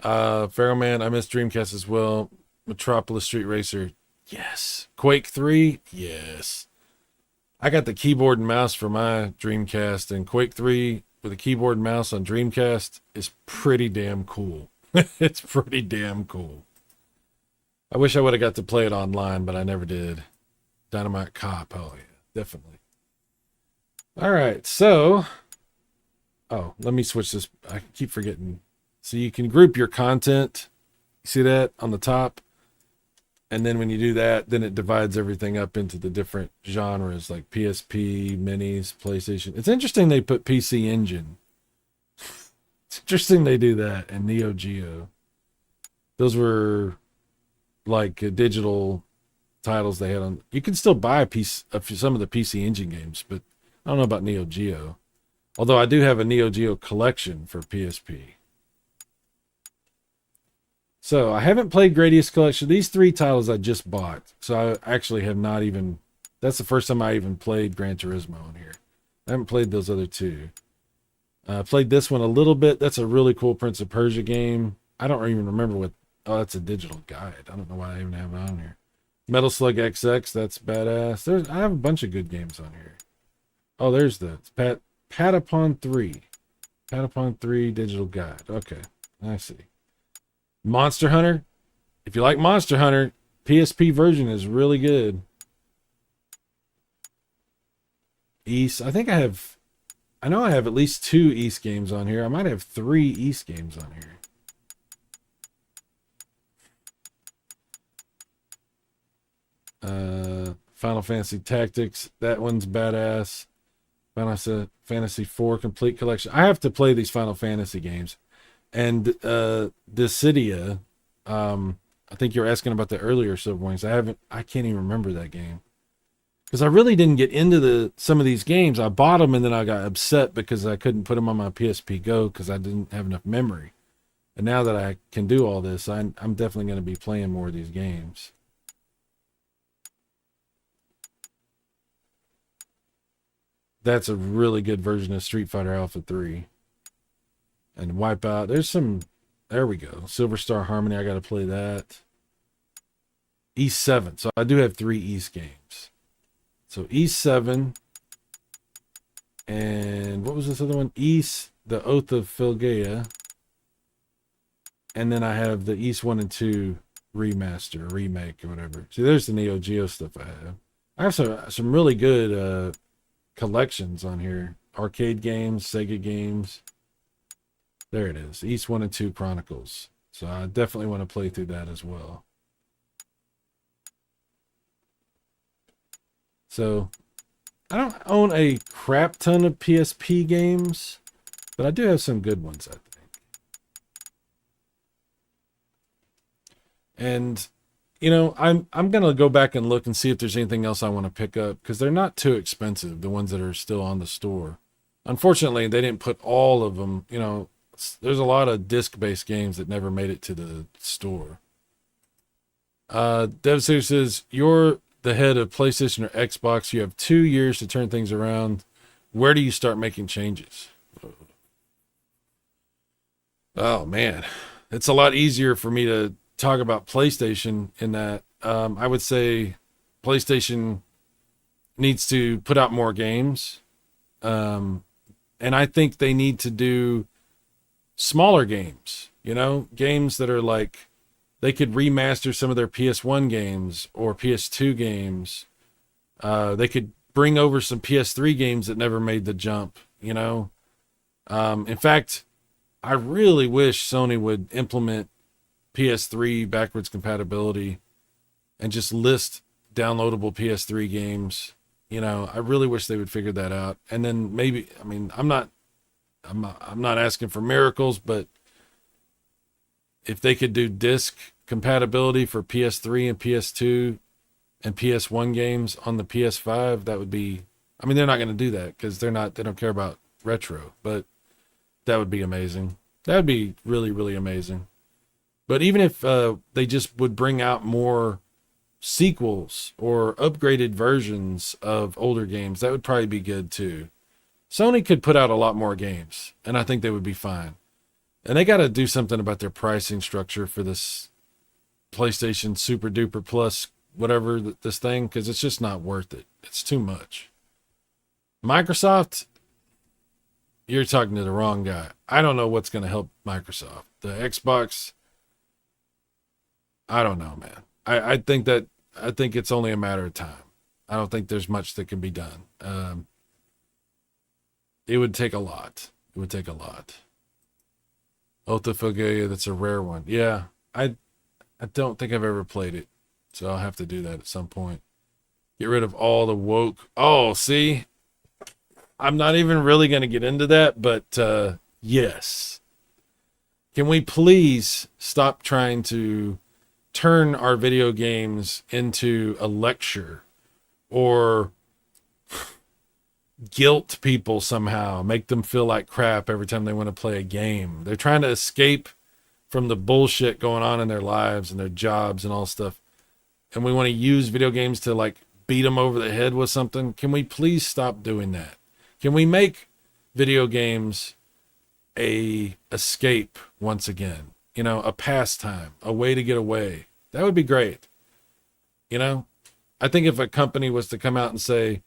Pharaoh Man, I miss Dreamcast as well. Metropolis Street Racer, yes. Quake 3, yes. I got the keyboard and mouse for my Dreamcast, and Quake 3 with a keyboard and mouse on Dreamcast is pretty damn cool. It's pretty damn cool. I wish I would have got to play it online, but I never did. Dynamite Cop, oh yeah, definitely. All right, so, oh, let me switch this. I keep forgetting. So you can group your content. You see that on the top? And then when you do that, then it divides everything up into the different genres like PSP, Minis, PlayStation. It's interesting they put PC Engine. It's interesting they do that, and Neo Geo. Those were like digital titles they had on. You can still buy a piece of some of the PC Engine games, but I don't know about Neo Geo. Although I do have a Neo Geo collection for PSP. So I haven't played Gradius Collection. These 3 titles I just bought. So I actually have not even, that's the first time I even played Gran Turismo on here. I haven't played those other 2. I played this one a little bit. That's a really cool Prince of Persia game. I don't even remember what, oh, that's a digital guide. I don't know why I even have it on here. Metal Slug XX, that's badass. I have a bunch of good games on here. Oh, there's the Patapon 3. Patapon 3 digital guide. Okay, I see. Monster Hunter. If you like Monster Hunter, PSP version is really good. East. I know I have at least 2 East games on here. I might have 3 East games on here. Final Fantasy Tactics. That one's badass. Final Fantasy 4 Complete Collection. I have to play these Final Fantasy games. And Dissidia, I think you're asking about the earlier Silver Wings. I can't even remember that game. Because I really didn't get into some of these games. I bought them and then I got upset because I couldn't put them on my Pspgo because I didn't have enough memory. And now that I can do all this, I'm definitely going to be playing more of these games. That's a really good version of Street Fighter Alpha 3. And Wipeout. There we go. Silver Star Harmony, I got to play that. East 7. So I do have 3 East games. So East 7. And what was this other one? East, the Oath of Philgaea. And then I have the East 1 and 2 remaster, remake, or whatever. See, there's the Neo Geo stuff I have. I have some really good collections on here. Arcade games, Sega games. There it is. East 1 and 2 Chronicles. So I definitely want to play through that as well. So I don't own a crap ton of PSP games, but I do have some good ones, I think. And you know, I'm going to go back and look and see if there's anything else I want to pick up because they're not too expensive, the ones that are still on the store. Unfortunately, they didn't put all of them, you know, there's a lot of disc-based games that never made it to the store. DevSeer says, you're the head of PlayStation or Xbox. You have 2 years to turn things around. Where do you start making changes? Oh, man. It's a lot easier for me to talk about PlayStation in that I would say PlayStation needs to put out more games. And I think they need to do smaller games, you know, games that are like they could remaster some of their PS1 games or PS2 games. They could bring over some PS3 games that never made the jump, you know. In fact, I really wish Sony would implement PS3 backwards compatibility and just list downloadable PS3 games. You know, I really wish they would figure that out. And then maybe, I mean, I'm not asking for miracles, but if they could do disc compatibility for PS3 and PS2 and PS1 games on the PS5, that would be, I mean, they're not going to do that because they don't care about retro, but that would be amazing. That would be really, really amazing. But even if they just would bring out more sequels or upgraded versions of older games, that would probably be good too. Sony could put out a lot more games, and I think they would be fine. And they got to do something about their pricing structure for this PlayStation Super Duper Plus, whatever this thing, because it's just not worth it. It's too much. Microsoft, you're talking to the wrong guy. I don't know what's going to help Microsoft. The Xbox, I don't know, man. I think it's only a matter of time. I don't think there's much that can be done. It would take a lot. It would take a lot. Otafogeia, that's a rare one. Yeah, I don't think I've ever played it, so I'll have to do that at some point. Get rid of all the woke. Oh, see? I'm not even really going to get into that, but yes. Can we please stop trying to turn our video games into a lecture or guilt people somehow, make them feel like crap every time they want to play a game? They're trying to escape from the bullshit going on in their lives and their jobs and all stuff. And we want to use video games to like beat them over the head with something. Can we please stop doing that? Can we make video games a escape once again? You know, a pastime, a way to get away. That would be great. You know, I think if a company was to come out and say,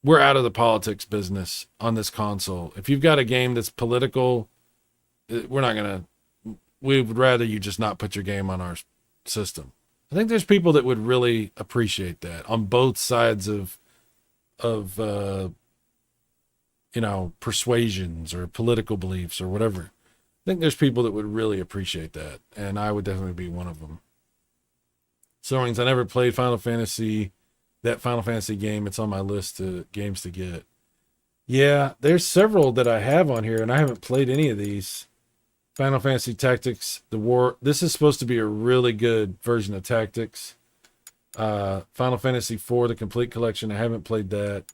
we're out of the politics business on this console. If you've got a game that's political, we would rather you just not put your game on our system. I think there's people that would really appreciate that on both sides of persuasions or political beliefs or whatever. I think there's people that would really appreciate that, and I would definitely be one of them. So, I never played Final Fantasy that Final Fantasy game. It's on my list of games to get. Yeah, there's several that I have on here, and I haven't played any of these. Final Fantasy Tactics, The War. This is supposed to be a really good version of Tactics. Final Fantasy IV, the complete collection. I haven't played that.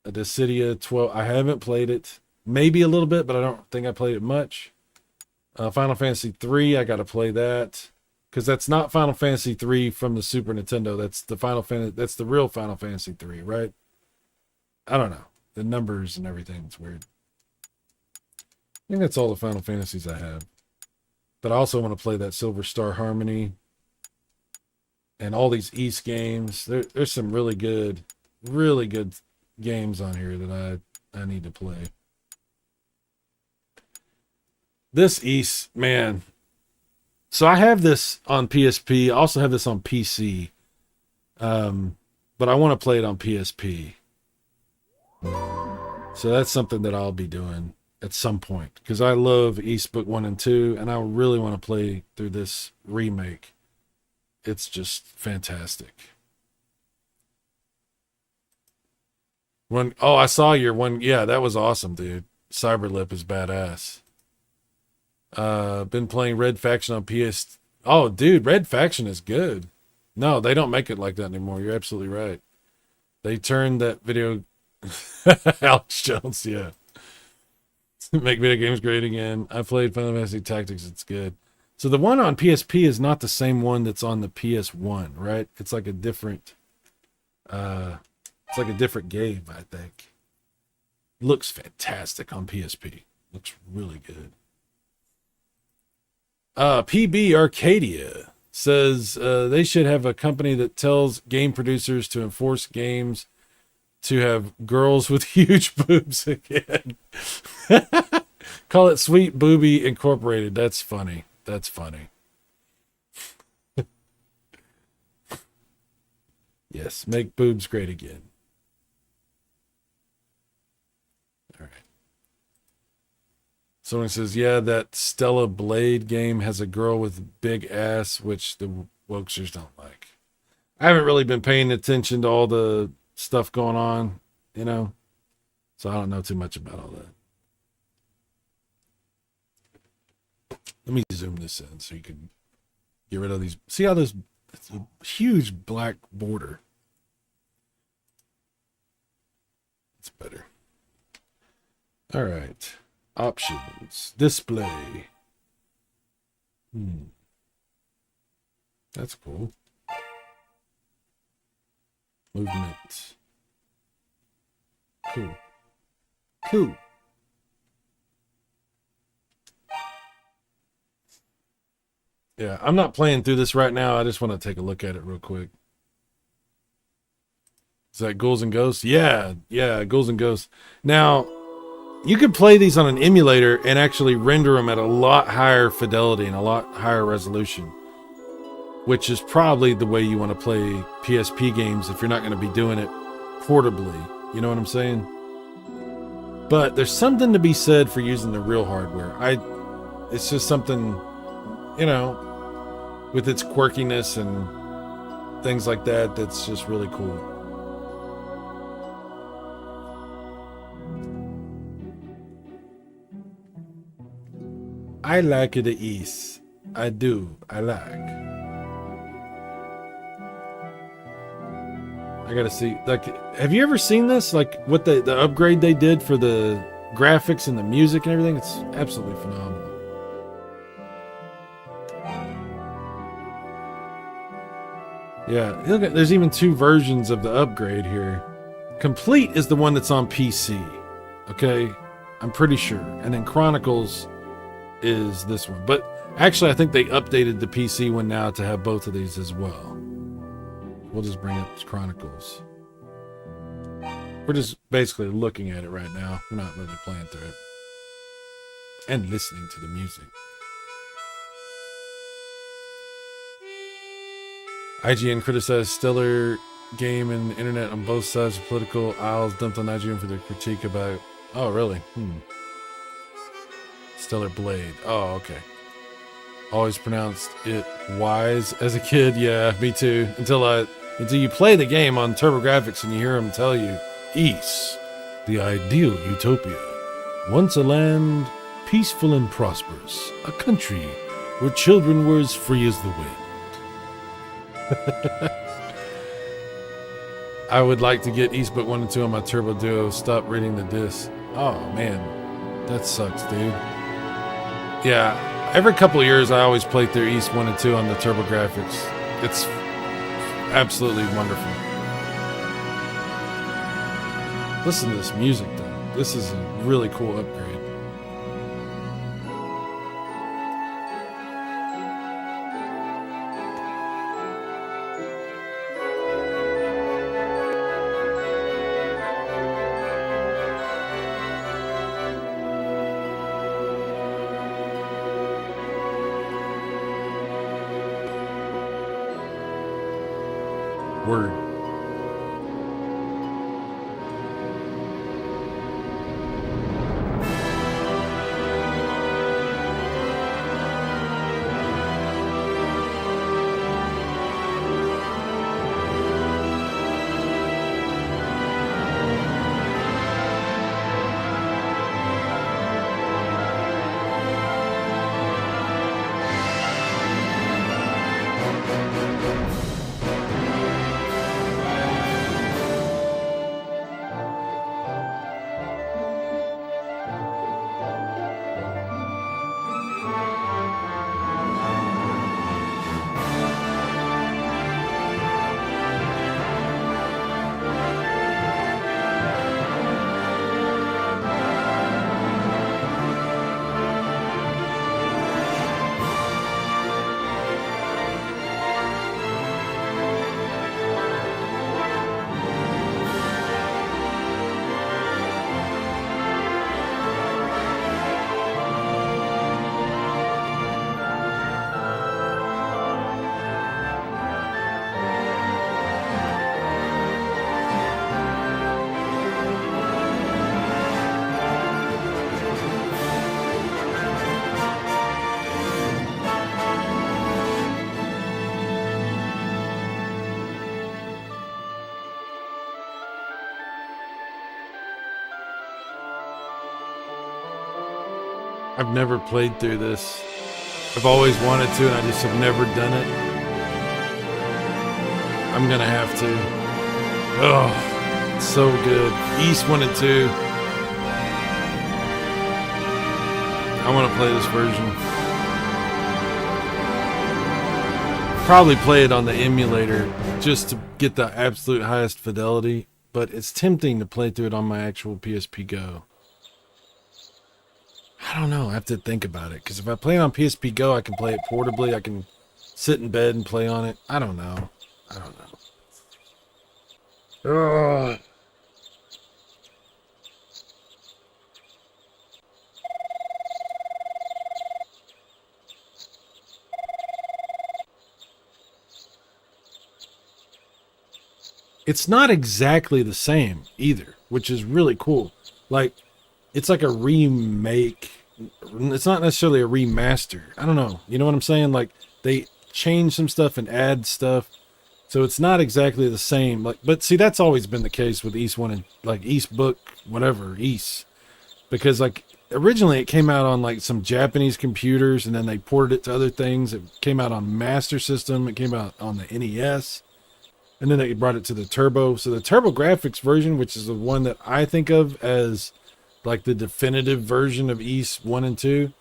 Dissidia 12. I haven't played it. Maybe a little bit, but I don't think I played it much. Final Fantasy 3. I got to play that because that's not Final Fantasy 3 from the Super Nintendo. That's the Final Fantasy. That's the real Final Fantasy 3, right? I don't know. The numbers and everything. It's weird. I think that's all the Final Fantasies I have. But I also want to play that Silver Star Harmony and all these East games. There's some really good games on here that I need to play. This East, man. So I have this on PSP. I also have this on PC. But I want to play it on PSP. So that's something that I'll be doing at some point. Because I love East Book 1 and 2. And I really want to play through this remake. It's just fantastic. I saw your one. Yeah, that was awesome, dude. Cyberlip is badass. Been playing Red Faction on PS. Oh, dude, Red Faction is good. No, they don't make it like that anymore. You're absolutely right. They turned that video. Alex Jones, yeah. Make video games great again. I played Final Fantasy Tactics. It's good. So the one on PSP is not the same one that's on the PS1, right? It's like a different. It's like a different game, I think. Looks fantastic on PSP. Looks really good. PB Arcadia says they should have a company that tells game producers to enforce games to have girls with huge boobs again. Call it Sweet Booby Incorporated. That's funny. That's funny. Yes, make boobs great again. All right. Someone says, yeah, that Stella Blade game has a girl with big ass, which the Wokesters don't like. I haven't really been paying attention to all the stuff going on, you know, so I don't know too much about all that. Let me zoom this in so you can get rid of these. See how there's a huge black border? It's better. All right. Options. Display. That's cool. Movement. Cool. Cool. Yeah, I'm not playing through this right now. I just want to take a look at it real quick. Is that Ghouls and Ghosts? Yeah, Ghouls and Ghosts. Now, you could play these on an emulator and actually render them at a lot higher fidelity and a lot higher resolution, which is probably the way you want to play PSP games if you're not going to be doing it portably. You know what I'm saying? But there's something to be said for using the real hardware. It's just something, you know, with its quirkiness and things like that, that's just really cool. I like the East. I do. I like. I gotta see. Like, have you ever seen this? Like, what the upgrade they did for the graphics and the music and everything? It's absolutely phenomenal. Yeah, look at, there's even 2 versions of the upgrade here. Complete is the one that's on PC. Okay, I'm pretty sure. And then Chronicles is this one. But actually, I think they updated the PC one now to have both of these as well. We'll just bring up Chronicles. We're just basically looking at it right now. We're not really playing through it. And listening to the music. IGN criticized stellar game and internet on both sides of political aisles, dumped on IGN for their critique about... Oh, really? Stellar Blade. Oh, okay. Always pronounced it wise as a kid. Yeah, me too. Until until you play the game on TurboGrafx and you hear them tell you, Ys, the ideal utopia. Once a land peaceful and prosperous, a country where children were as free as the wind. I would like to get Ys Book 1 and 2 on my Turbo Duo. Stop reading the disc. Oh man, that sucks, dude. Yeah, every couple of years I always play through Ys 1 and 2 on the TurboGrafx. It's absolutely wonderful. Listen to this music though. This is a really cool upgrade. Word. I've never played through this. I've always wanted to, and I just have never done it. I'm gonna have to. Oh, it's so good. Ys 1 and 2. I want to play this version. Probably play it on the emulator just to get the absolute highest fidelity, but it's tempting to play through it on my actual Pspgo. I don't know. I have to think about it. Because if I play it on Pspgo, I can play it portably. I can sit in bed and play on it. I don't know. I don't know. Ugh. It's not exactly the same either, which is really cool. Like, it's like a remake. It's not necessarily a remaster. I don't know. You know what I'm saying? Like, they change some stuff and add stuff. So it's not exactly the same. Like, but see, that's always been the case with Ys 1 and like Ys Book, whatever, Ys. Because like originally it came out on like some Japanese computers and then they ported it to other things. It came out on Master System. It came out on the NES. And then they brought it to the Turbo. So the TurboGrafx version, which is the one that I think of as like the definitive version of Ys 1 and 2,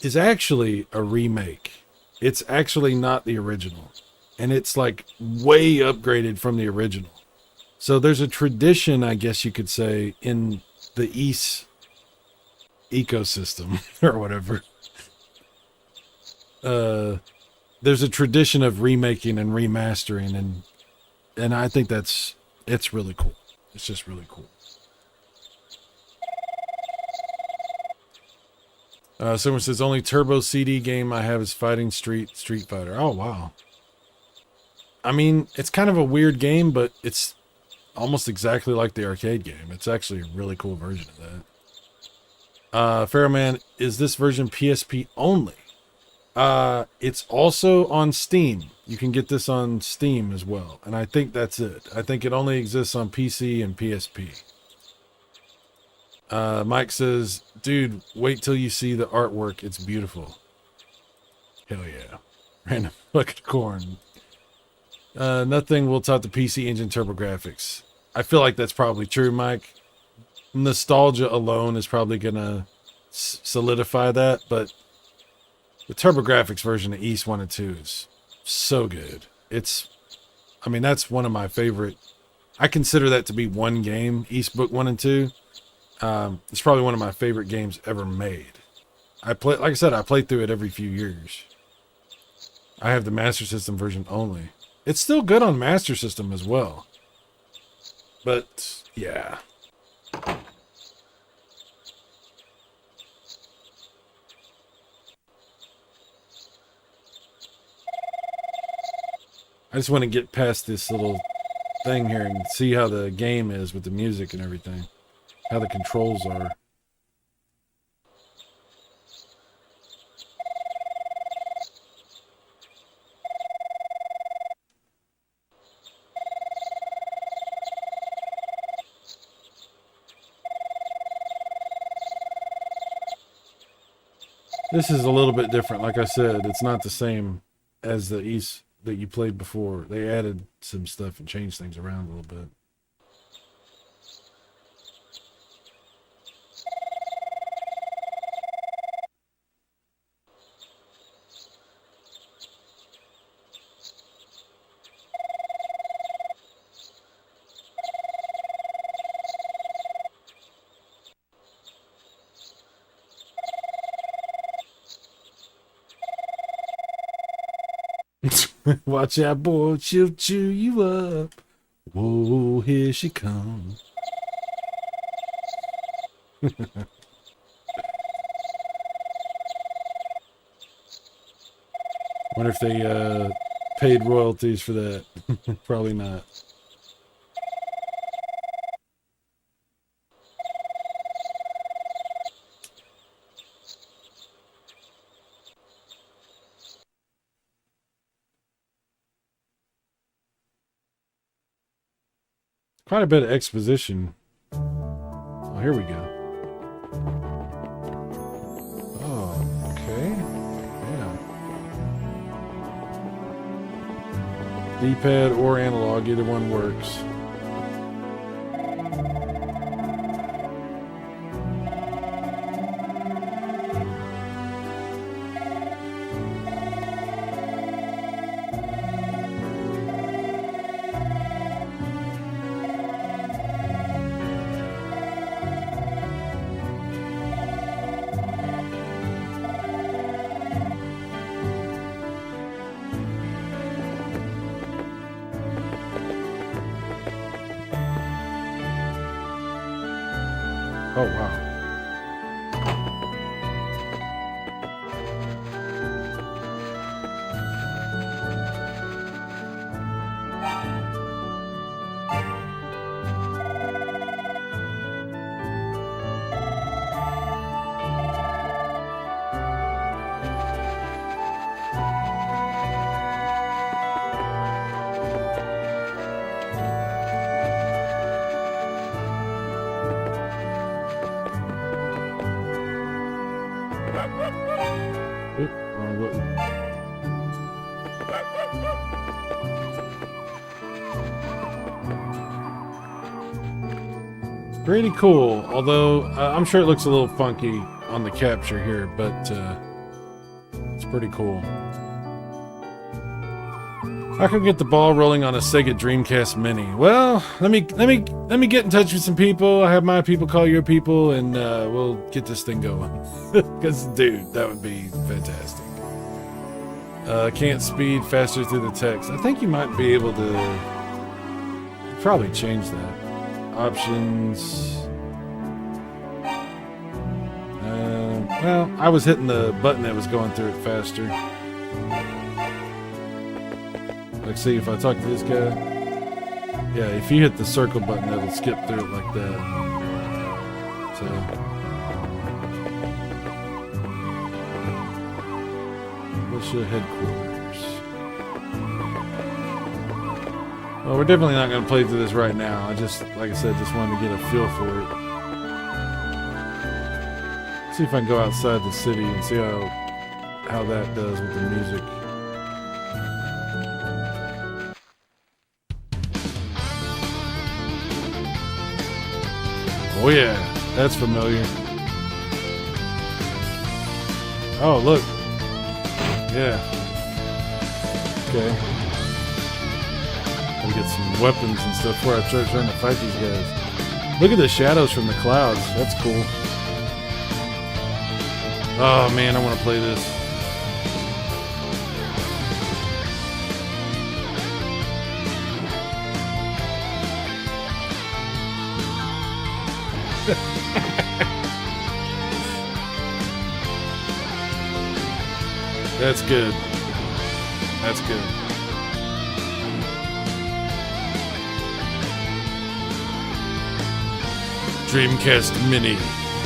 is actually a remake. It's actually not the original. And it's like way upgraded from the original. So there's a tradition, I guess you could say, in the Ys ecosystem or whatever. There's a tradition of remaking and remastering, and I think it's really cool. It's just really cool. Someone says, only Turbo CD game I have is Fighting Street Fighter. Oh, wow. I mean, it's kind of a weird game, but it's almost exactly like the arcade game. It's actually a really cool version of that. Pharaoh Man, is this version PSP only? It's also on Steam. You can get this on Steam as well. And I think that's it. I think it only exists on PC and PSP. Mike says, dude, wait till you see the artwork. It's beautiful. Hell yeah. Random bucket of corn. Nothing will top the PC Engine TurboGrafx. I feel like that's probably true, Mike. Nostalgia alone is probably going to solidify that, but the TurboGrafx version of East 1 and 2 is so good. I mean, that's one of my favorite. I consider that to be one game, East Book 1 and 2. It's probably one of my favorite games ever made. Like I said, I play through it every few years. I have the Master System version only. It's still good on Master System as well. But, yeah. I just want to get past this little thing here and see how the game is with the music and everything. How the controls are. This is a little bit different. Like I said, it's not the same as the East that you played before. They added some stuff and changed things around a little bit. Watch out, boy, she'll chew you up. Whoa, here she comes. Wonder if they paid royalties for that. Probably not. Quite a bit of exposition. Oh, here we go. Oh, okay. Yeah. D-pad or analog, either one works. Oh, wow. Oop, wrong button. Pretty cool, although I'm sure it looks a little funky on the capture here, but it's pretty cool. I could get the ball rolling on a Sega Dreamcast Mini. Well, let me get in touch with some people. I have my people call your people, and we'll get this thing going. Because, dude, that would be fantastic. Can't speed faster through the text. I think you might be able to probably change that. Options. Well, I was hitting the button that was going through it faster. Like, see, if I talk to this guy, yeah, if you hit the circle button, it'll skip through it like that. So, militia headquarters. Well, we're definitely not going to play through this right now. I just, like I said, just wanted to get a feel for it. See if I can go outside the city and see how that does with the music. Oh yeah, that's familiar. Oh, look. Yeah. Okay. Gotta get some weapons and stuff before I start trying to fight these guys. Look at the shadows from the clouds. That's cool. Oh man, I want to play this. That's good. That's good. Dreamcast Mini.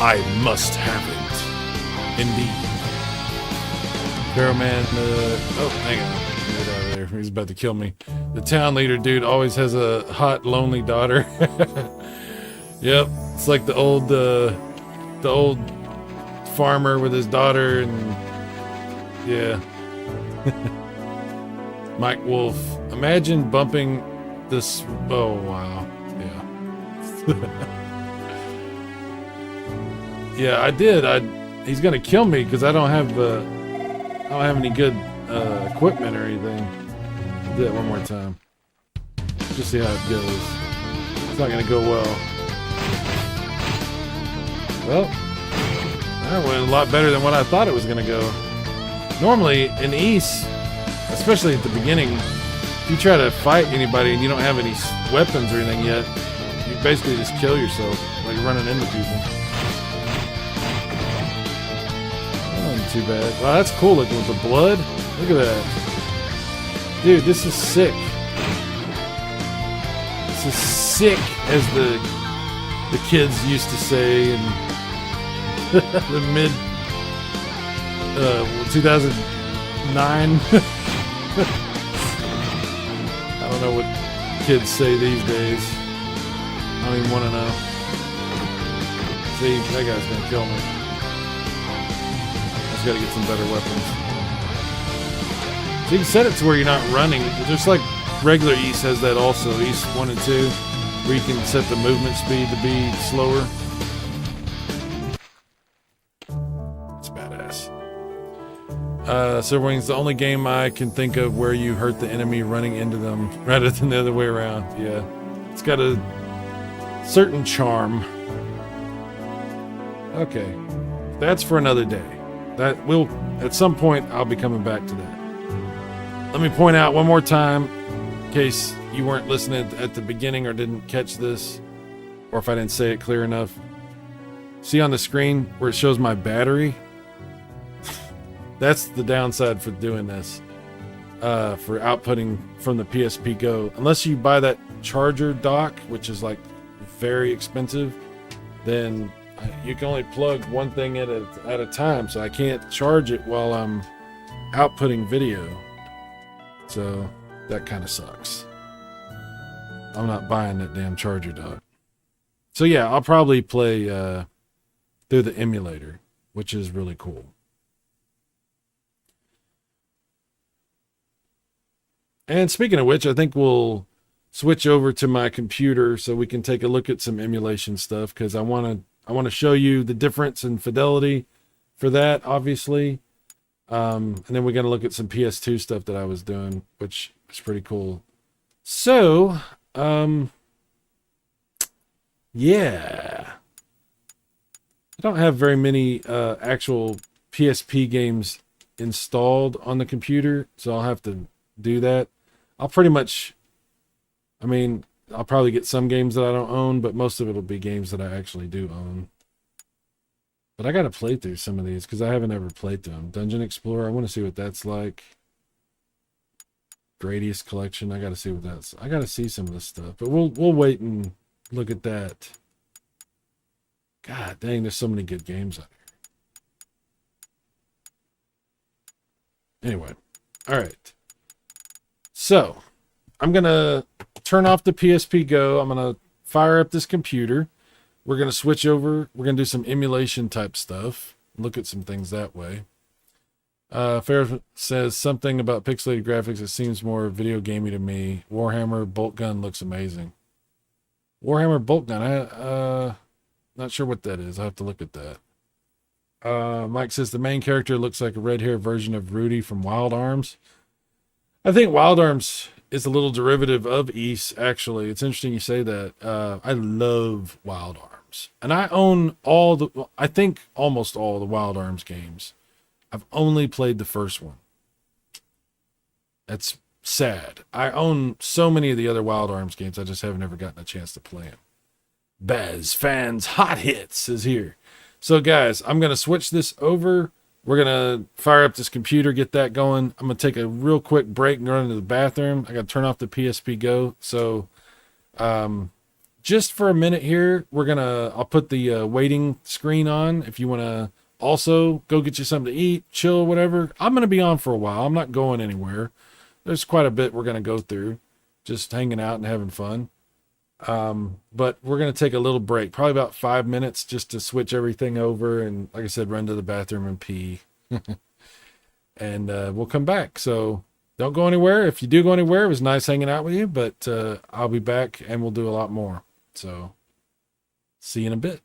I must have it. Indeed. Barrowman, oh, hang on. Get out of there. He's about to kill me. The town leader dude always has a hot, lonely daughter. Yep. It's like the old farmer with his daughter and yeah. Mike Wolf. Imagine bumping this. Oh wow. Yeah. Yeah, I did. He's gonna kill me because I don't have any good equipment or anything. I'll do that one more time. Just see how it goes. It's not gonna go well. Well, that went a lot better than what I thought it was gonna go. Normally, in East, especially at the beginning, if you try to fight anybody and you don't have any weapons or anything yet, you basically just kill yourself, like running into people. That wasn't too bad. Wow, that's cool looking with the blood. Look at that. Dude, this is sick. This is sick, as the kids used to say in the mid 2009. I don't know what kids say these days. I don't even want to know. See, that guy's gonna kill me. I just gotta get some better weapons. So you can set it to where you're not running. Just like regular East has that also. East 1 and 2, where you can set the movement speed to be slower. Silverwing's the only game I can think of where you hurt the enemy running into them rather than the other way around. Yeah, it's got a certain charm. Okay, that's for another day. That will, at some point, I'll be coming back to that. Let me point out one more time, in case you weren't listening at the beginning or didn't catch this, or if I didn't say it clear enough. See on the screen where it shows my battery? That's the downside for doing this, for outputting from the Pspgo. Unless you buy that charger dock, which is like very expensive, then you can only plug one thing at a time. So I can't charge it while I'm outputting video. So that kind of sucks. I'm not buying that damn charger dock. So yeah, I'll probably play through the emulator, which is really cool. And speaking of which, I think we'll switch over to my computer so we can take a look at some emulation stuff, because I want to show you the difference in fidelity for that, obviously. And then we're going to look at some PS2 stuff that I was doing, which is pretty cool. So, yeah. I don't have very many actual PSP games installed on the computer, so I'll have to do that. I'll pretty much, I mean, I'll probably get some games that I don't own, but most of it will be games that I actually do own. But I got to play through some of these because I haven't ever played through them. Dungeon Explorer, I want to see what that's like. Gradius Collection, I got to see what that's. I got to see some of this stuff, but we'll wait and look at that. God dang, there's so many good games out here. Anyway, all right. So, I'm going to turn off the Pspgo. I'm going to fire up this computer. We're going to switch over. We're going to do some emulation type stuff. Look at some things that way. Fair says something about pixelated graphics. It seems more video gamey to me. Warhammer bolt gun looks amazing. Warhammer bolt gun. Not sure what that is. I have to look at that. Mike says the main character looks like a red hair version of Rudy from Wild Arms. I think Wild Arms is a little derivative of Ys, actually. It's interesting you say that. I love Wild Arms. And I own I think almost all the Wild Arms games. I've only played the first one. That's sad. I own so many of the other Wild Arms games. I just haven't ever gotten a chance to play them. Baz Fans Hot Hits is here. So guys, I'm going to switch this over. We're going to fire up this computer, get that going. I'm going to take a real quick break and run into the bathroom. I got to turn off the Pspgo. So just for a minute here, I'll put the waiting screen on. If you want to also go get you something to eat, chill, whatever. I'm going to be on for a while. I'm not going anywhere. There's quite a bit we're going to go through, just hanging out and having fun. But we're going to take a little break, probably about 5 minutes, just to switch everything over. And like I said, run to the bathroom and pee. And we'll come back. So don't go anywhere. If you do go anywhere, it was nice hanging out with you, but I'll be back and we'll do a lot more. So see you in a bit.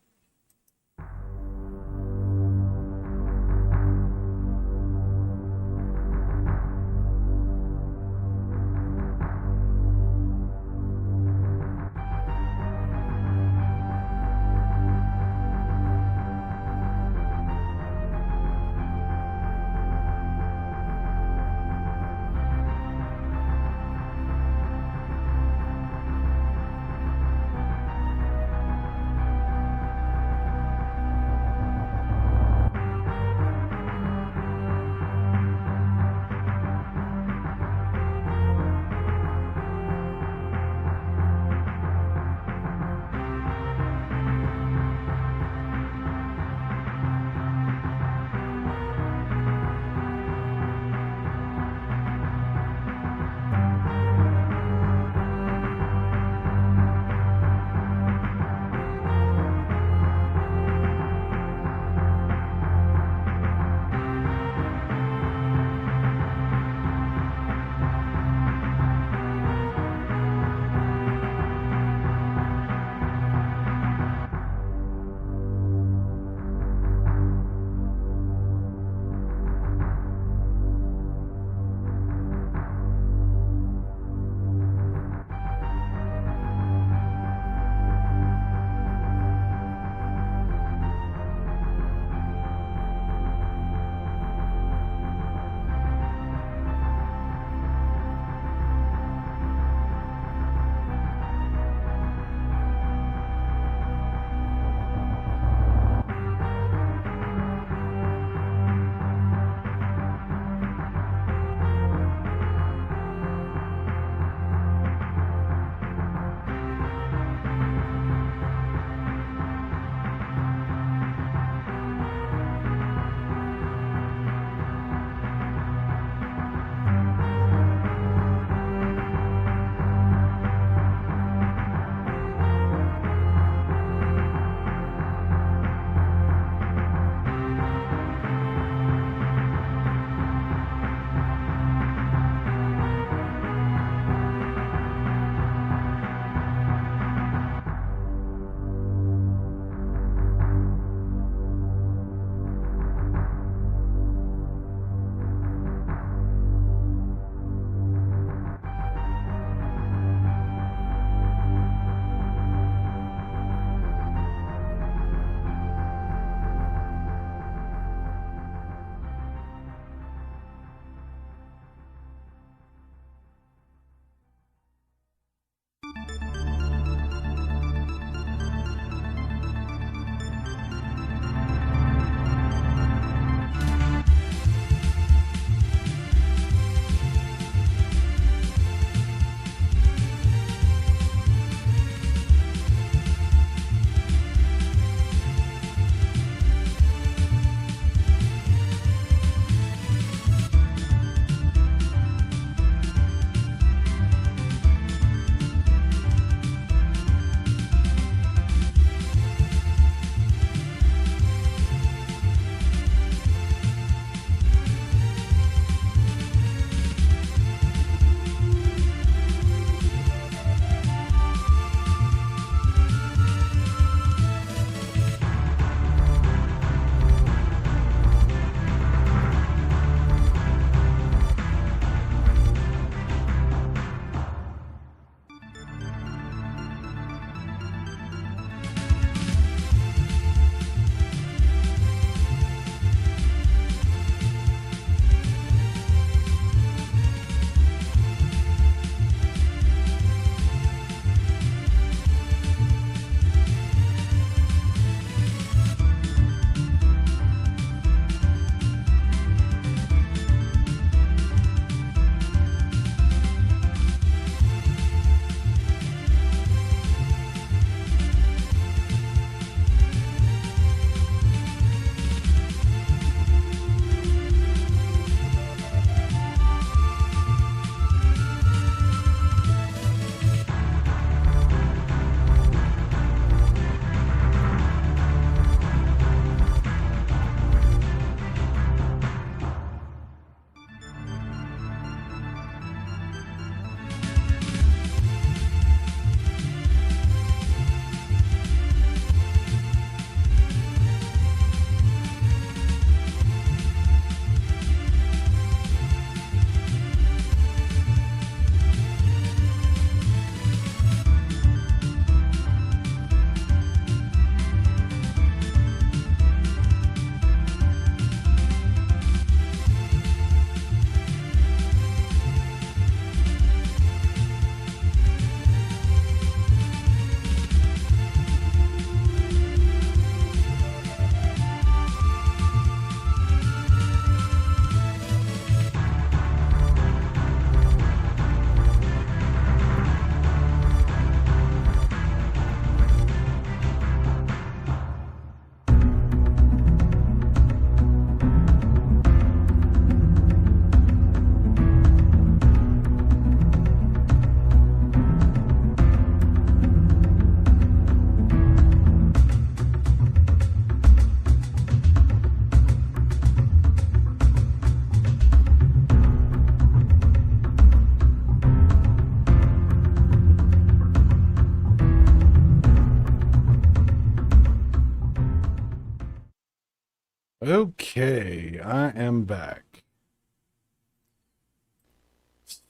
Okay, I am back.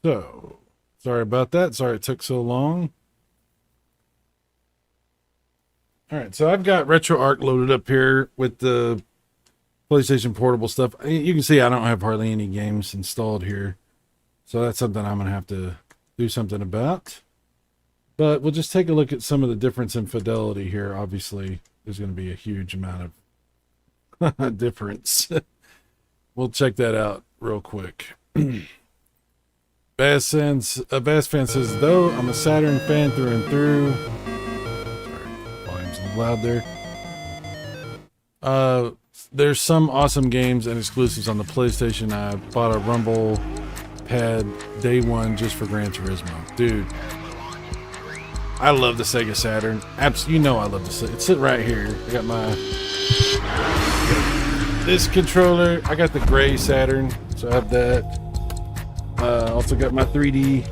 So, sorry about that. Sorry it took so long. All right, so I've got RetroArch loaded up here with the PlayStation Portable stuff. You can see I don't have hardly any games installed here. So that's something I'm going to have to do something about. But we'll just take a look at some of the difference in fidelity here. Obviously, there's going to be a huge amount of difference. We'll check that out real quick. Bass fan says, though I'm a Saturn fan through and through. Sorry, volume's a little loud there. There's some awesome games and exclusives on the PlayStation. I bought a Rumble pad day one just for Gran Turismo. Dude, I love the Sega Saturn. You know I love the Sega. It's sitting right here. I got this controller. I got the gray Saturn, so I have that. Also got my 3D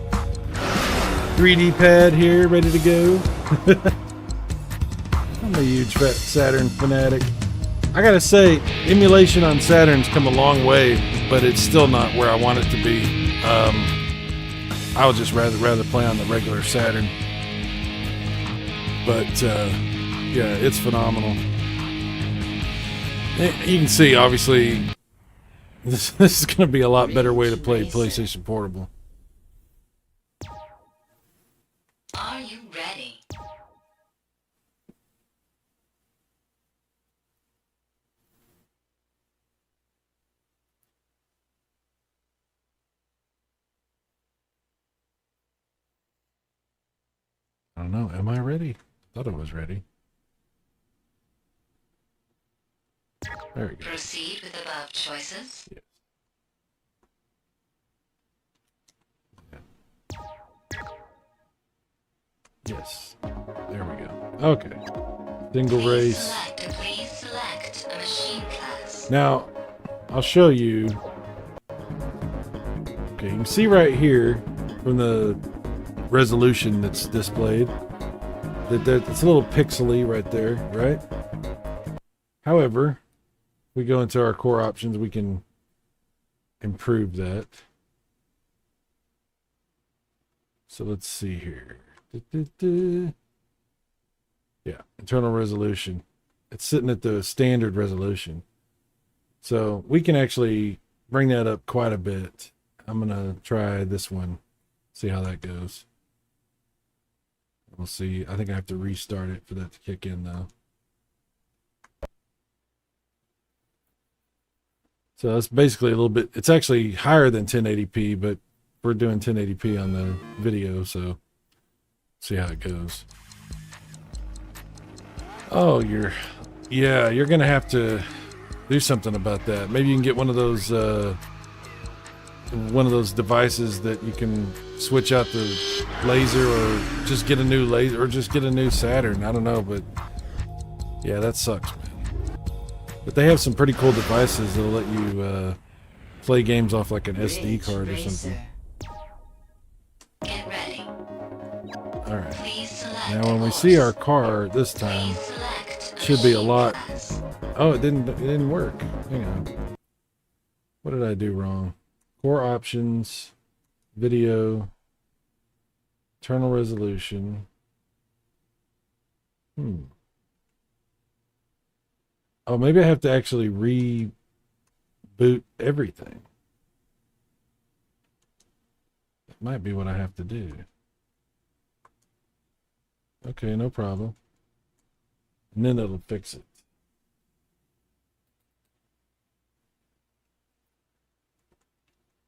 pad here, ready to go. I'm a huge Saturn fanatic. I gotta say, emulation on Saturn's come a long way, but it's still not where I want it to be. I would just rather play on the regular Saturn. But yeah, it's phenomenal. You can see, obviously, this is going to be a lot better way to play PlayStation Portable. Are you ready? I don't know. Am I ready? Thought I was ready. There we go. Proceed with above choices. Yes. Yes. There we go. Okay. Single race. Please select a machine class. Now, I'll show you. Okay, you can see right here from the resolution that's displayed that it's a little pixely right there, right? However, if we go into our core options, we can improve that. So let's see here. Yeah, internal resolution. It's sitting at the standard resolution. So we can actually bring that up quite a bit. I'm going to try this one, see how that goes. We'll see. I think I have to restart it for that to kick in, though. So that's basically a little bit, it's actually higher than 1080p, but we're doing 1080p on the video, so see how it goes. Oh, you're going to have to do something about that. Maybe you can get one of those devices that you can switch out the laser, or just get a new laser, or just get a new Saturn. I don't know, but yeah, that sucks, man. But they have some pretty cool devices that'll let you play games off like an SD card or something. Get ready. All right. Now when we see our car this time, it should be a lot. Oh, it didn't work. Hang on. What did I do wrong? Core options, video, internal resolution. Oh, maybe I have to actually reboot everything. That might be what I have to do. Okay, no problem. And then it'll fix it.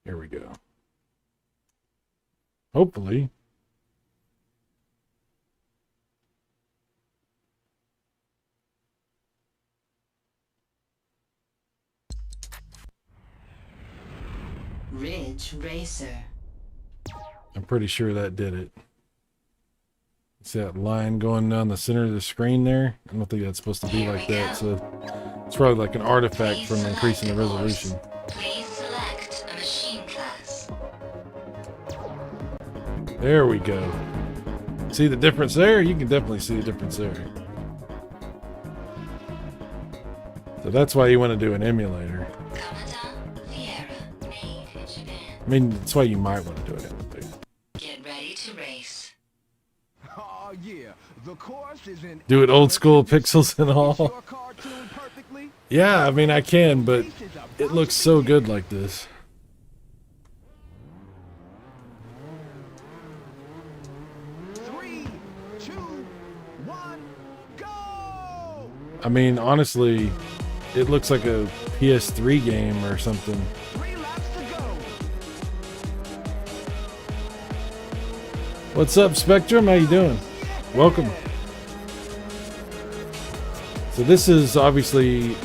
Here we go. Hopefully. Ridge Racer. I'm pretty sure that did it. See that line going down the center of the screen there? I don't think that's supposed to be like that, so it's probably like an artifact from increasing the resolution. Please select a machine class. There we go. See the difference there? You can definitely see the difference there. So that's why you want to do an emulator. I mean, that's why you might want to do an emulator. Get ready to race. Oh yeah, the course is in Do it old school pixels and Is all. your car tuned perfectly? Yeah, I mean, I can, but Race is about it looks to so begin. good like this. 3, 2, 1, go! I mean, honestly, it looks like a PS3 game or something. 3 laps to go. What's up, Spectrum? How you doing? Welcome. So this is obviously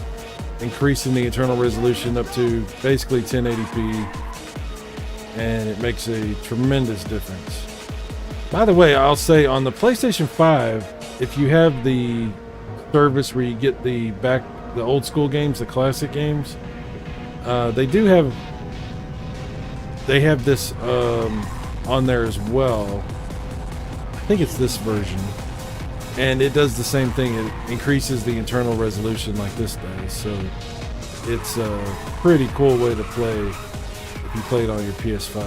increasing the internal resolution up to basically 1080p, and it makes a tremendous difference. By the way, I'll say on the PlayStation 5, if you have the service where you get the old school games, the classic games, they have this on there as well. I think it's this version, and it does the same thing. It increases the internal resolution like this does, so it's a pretty cool way to play if you play it on your PS5.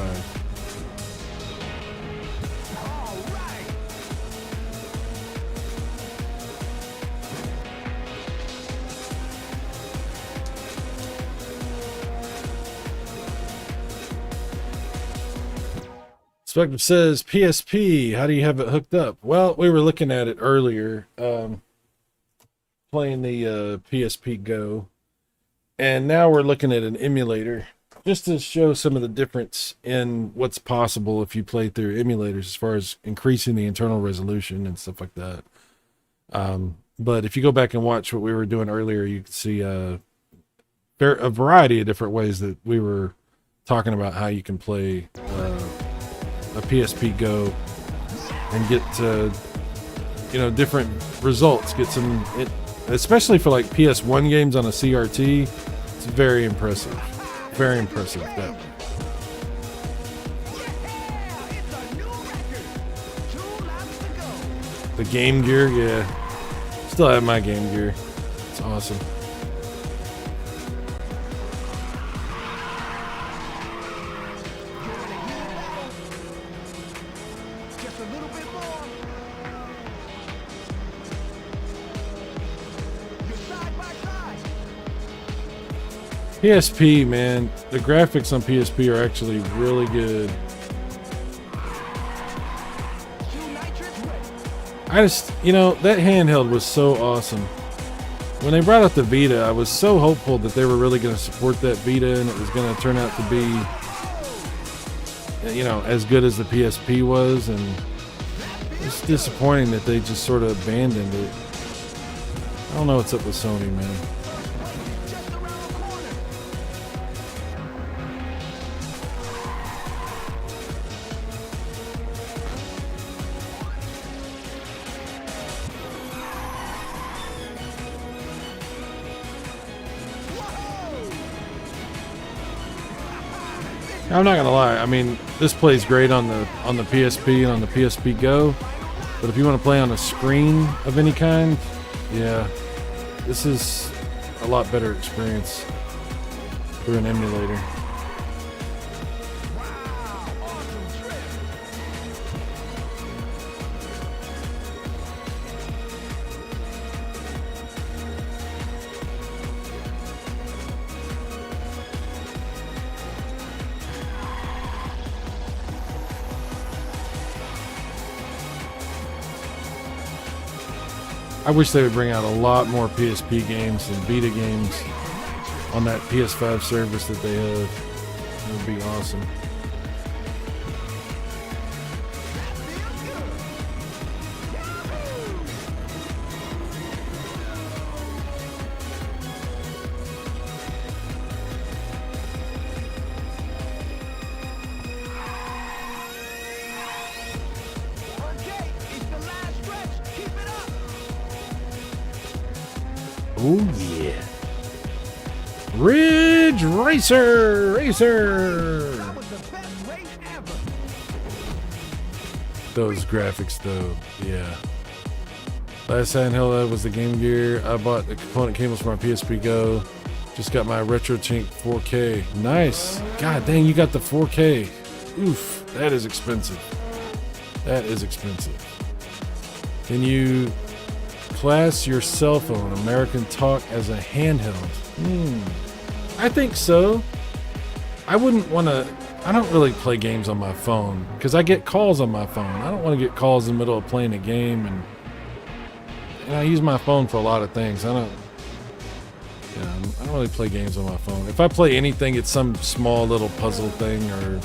Spectrum says, PSP, how do you have it hooked up? Well, we were looking at it earlier, playing the Pspgo, and now we're looking at an emulator, just to show some of the difference in what's possible if you play through emulators as far as increasing the internal resolution and stuff like that. But if you go back and watch what we were doing earlier, you can see a variety of different ways that we were talking about how you can play a Pspgo and get different results, get some especially for like PS1 games on a CRT. It's very impressive, that Yeah, it's a new record. 2 laps to go. the Game Gear. Yeah, still have my Game Gear. It's awesome. Just a little bit more. You're side by side. PSP, man, the graphics on PSP are actually really good. Two nitrous ready. I just, that handheld was so awesome. When they brought out the Vita, I was so hopeful that they were really going to support that Vita and it was going to turn out to be, as good as the PSP was, and it's disappointing that they just sort of abandoned it. I don't know what's up with Sony, man. Just around the corner. I'm not gonna lie. I mean, this plays great on the PSP and on the PSP Go, but if you want to play on a screen of any kind, yeah, this is a lot better experience through an emulator. Awesome trip. I wish they would bring out a lot more PSP games and Vita games on that PS5 service that they have. It would be awesome. Okay, it's the last stretch. Keep it up. Oh yeah. Ridge Racer! That was the best race ever. Those graphics though, yeah. Last handheld was the Game Gear. I bought the component cables for my Pspgo. Just got my RetroTink 4K. Nice. God dang, you got the 4K. Oof, that is expensive. That is expensive. Can you class your cell phone, American Talk, as a handheld? I think so. I wouldn't want to. I don't really play games on my phone because I get calls on my phone. I don't want to get calls in the middle of playing a game, and I use my phone for a lot of things. I don't really play games on my phone. If I play anything, it's some small little puzzle thing or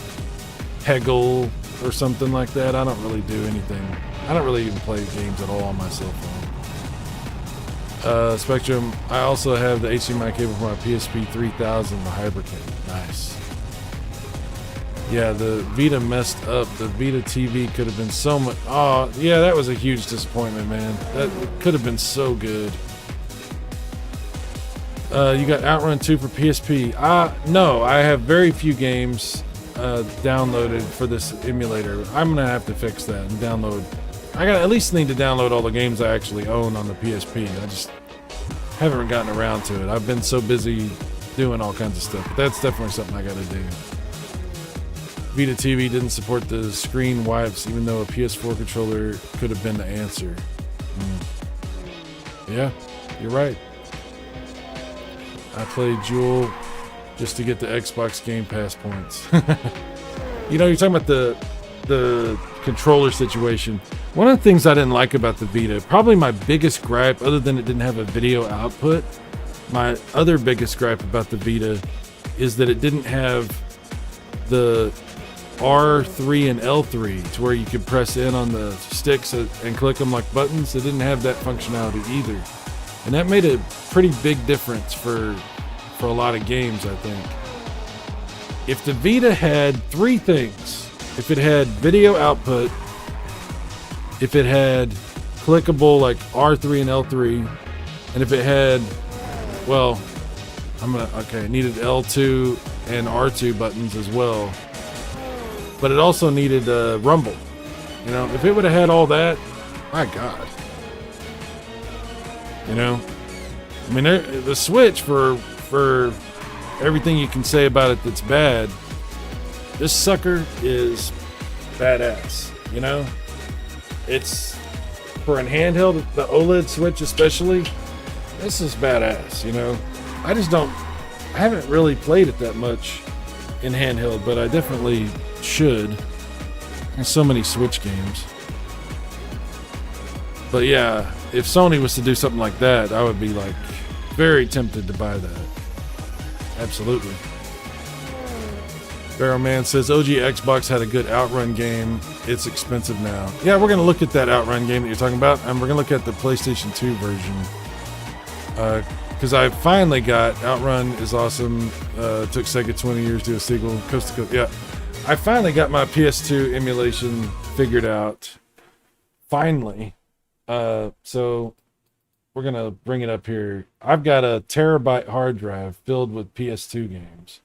Hegel or something like that. I don't really do anything. I don't really even play games at all on my cell phone. Spectrum. I also have the HDMI cable for my PSP 3000, the hybrid cable. Nice. Yeah, the Vita messed up. The Vita TV could have been so much. Oh, yeah, that was a huge disappointment, man. That could have been so good. You got Outrun 2 for PSP. No, I have very few games downloaded for this emulator. I'm gonna have to fix that and download. I at least need to download all the games I actually own on the PSP. I just haven't gotten around to it. I've been so busy doing all kinds of stuff. But that's definitely something I gotta do. Vita TV didn't support the screen wipes, even though a PS4 controller could have been the answer. Yeah, you're right. I played Jewel just to get the Xbox Game Pass points. You know, you're talking about the controller situation. One of the things I didn't like about the Vita, probably my biggest gripe, other than it didn't have a video output, my other biggest gripe about the Vita is that it didn't have the R3 and L3 to where you could press in on the sticks and click them like buttons. It didn't have that functionality either. And that made a pretty big difference for a lot of games, I think. If the Vita had three things, if it had video output, if it had clickable like R3 and L3, and if it had, well, it needed L2 and R2 buttons as well. But it also needed rumble. You know, if it would have had all that, my God. You know, I mean, the Switch, for everything you can say about it that's bad, this sucker is badass. You know, it's for a handheld, the OLED Switch especially. This is badass. You know, I haven't really played it that much in handheld, but I definitely should. There's so many Switch games. But yeah, if Sony was to do something like that, I would be like very tempted to buy that. Absolutely. Barrel Man says OG Xbox had a good Outrun game. It's expensive now. Yeah, we're gonna look at that Outrun game that you're talking about, and we're gonna look at the PlayStation 2 version. Because I finally got Outrun is awesome. Took Sega 20 years to do a sequel, coast to coast. Yeah, I finally got my PS2 emulation figured out. Finally. So we're gonna bring it up here. I've got a terabyte hard drive filled with PS2 games.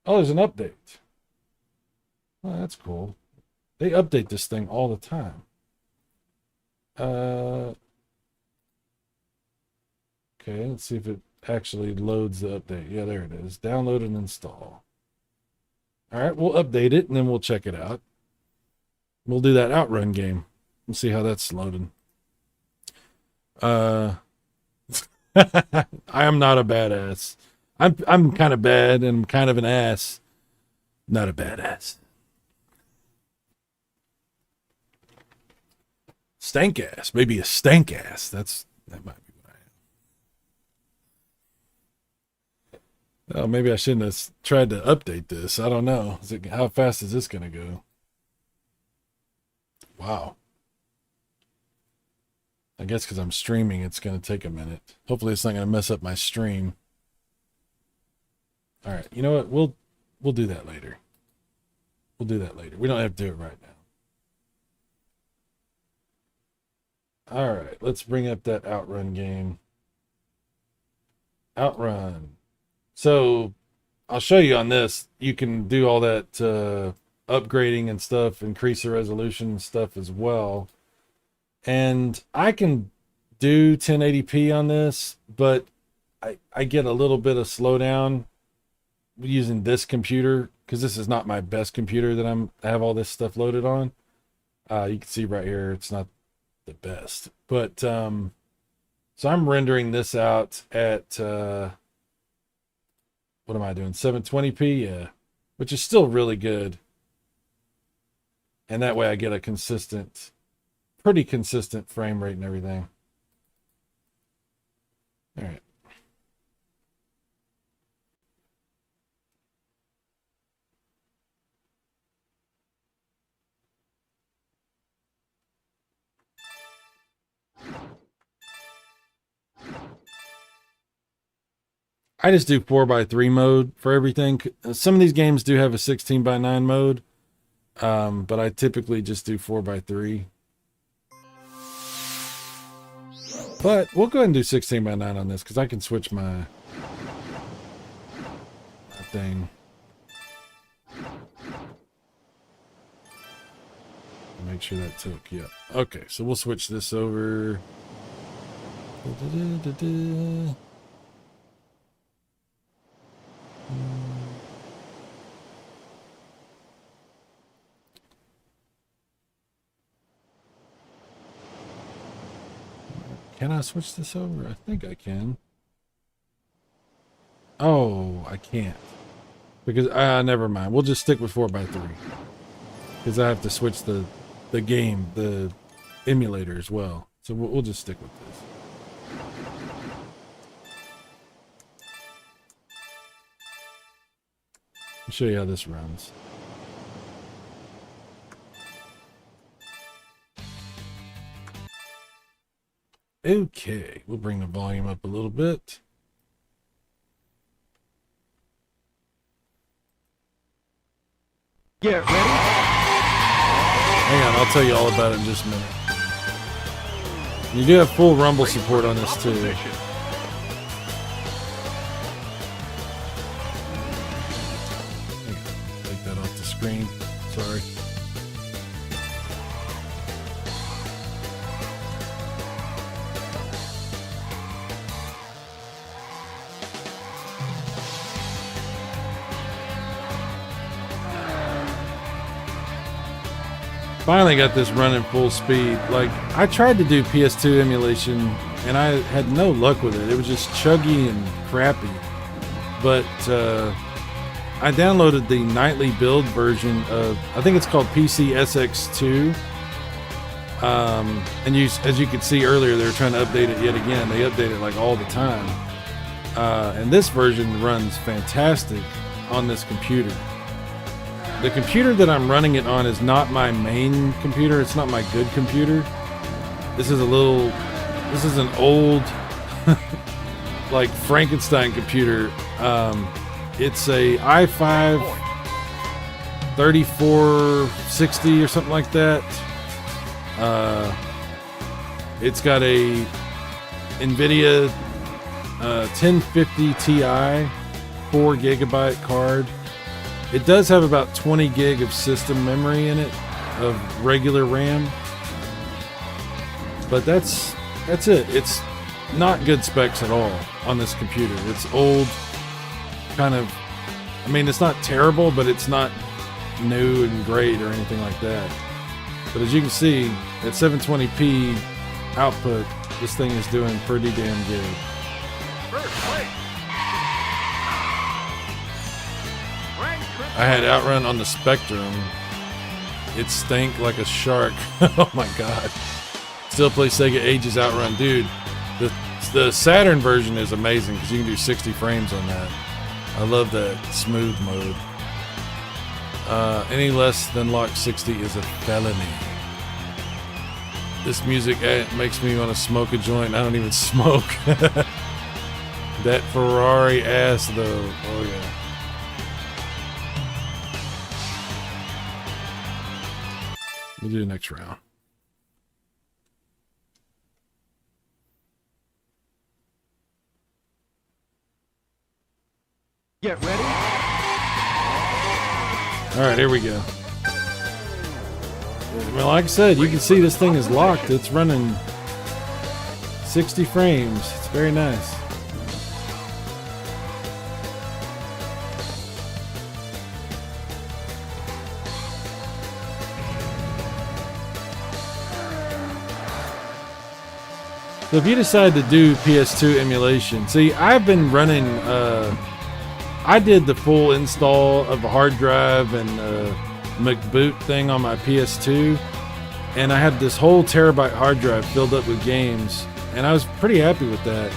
Oh, there's an update. Well, that's cool. They update this thing all the time. Okay, let's see if it actually loads the update. Yeah, there it is. Download and install. All right, we'll update it and then we'll check it out. We'll do that Outrun game and see how that's loading. I am not a badass. I'm kind of bad and kind of an ass. Not a badass. Stank ass. Maybe a stank ass. That might be what I am. Oh, maybe I shouldn't have tried to update this. I don't know. How fast is this going to go? Wow. I guess because I'm streaming, it's going to take a minute. Hopefully it's not going to mess up my stream. All right. You know what? We'll do that later. We'll do that later. We don't have to do it right now. All right. Let's bring up that Outrun game. Outrun. So I'll show you on this. You can do all that upgrading and stuff, increase the resolution and stuff as well. And I can do 1080p on this, but I get a little bit of slowdown using this computer because this is not my best computer that I have all this stuff loaded on. You can see right here, it's not the best, but so I'm rendering this out at what am I doing? 720p, yeah, which is still really good. And that way I get a pretty consistent frame rate and everything. All right. I just do 4x3 mode for everything. Some of these games do have a 16:9 mode, but I typically just do 4x3. But we'll go ahead and do 16:9 on this because I can switch my thing. Make sure that took, yeah. Okay, so we'll switch this over. Can I switch this over? I think I can. Oh, I can't. Because, never mind. We'll just stick with 4x3. Because I have to switch the game, the emulator as well. So we'll just stick with this. I'll show you how this runs. Okay, we'll bring the volume up a little bit. Get ready. Hang on, I'll tell you all about it in just a minute. You do have full rumble support on this too. Hang on, take that off the screen. Sorry. Finally got this running full speed. Like, I tried to do PS2 emulation and I had no luck with it. It was just chuggy and crappy. But I downloaded the nightly build version of, I think it's called PCSX2. And as you could see earlier, they were trying to update it yet again. They update it like all the time. And this version runs fantastic on this computer. The computer that I'm running it on is not my main computer. It's not my good computer. This is an old, like Frankenstein computer. It's a i5 3460 or something like that. It's got a NVIDIA 1050 Ti 4GB card. It does have about 20 gig of system memory in it, of regular RAM. But that's it. It's not good specs at all on this computer. It's old, kind of, I mean, it's not terrible, but it's not new and great or anything like that. But as you can see, at 720p output, this thing is doing pretty damn good. I had Outrun on the Spectrum. It stank like a shark. Oh my god. Still play Sega Ages Outrun. Dude, the Saturn version is amazing because you can do 60 frames on that. I love that smooth mode. Any less than lock 60 is a felony. This music makes me want to smoke a joint. I don't even smoke. That Ferrari ass though. Oh yeah. We'll do the next round. Get ready. All right, here we go. Well, like I said, you can see this thing is locked. It's running 60 frames. It's very nice. So if you decide to do PS2 emulation, see, I've been running, I did the full install of a hard drive and McBoot thing on my PS2, and I had this whole terabyte hard drive filled up with games, and I was pretty happy with that.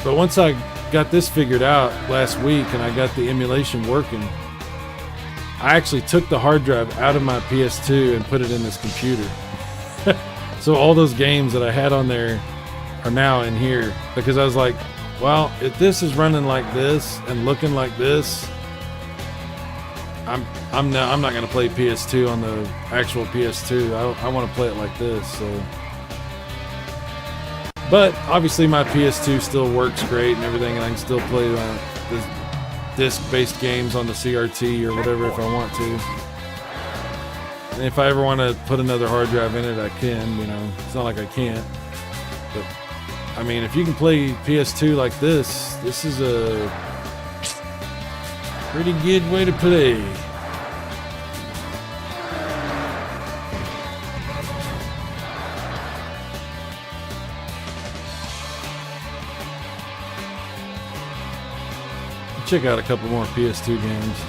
But once I got this figured out last week and I got the emulation working, I actually took the hard drive out of my PS2 and put it in this computer. So all those games that I had on there are now in here, because I was like, well, if this is running like this and looking like this, I'm not going to play PS2 on the actual PS2. I want to play it like this. So, but obviously my PS2 still works great and everything, and I can still play the disc-based games on the CRT or whatever if I want to. And if I ever want to put another hard drive in it, I can. You know, it's not like I can't. But I mean, if you can play PS2 like this, this is a pretty good way to play. Check out a couple more PS2 games.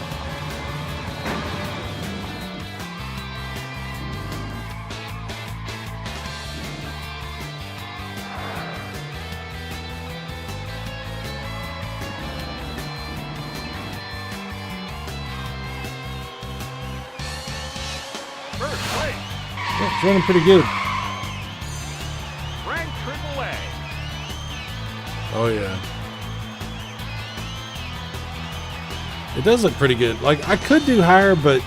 It's running pretty good. Rank AAA. Oh yeah. It does look pretty good. Like, I could do higher, but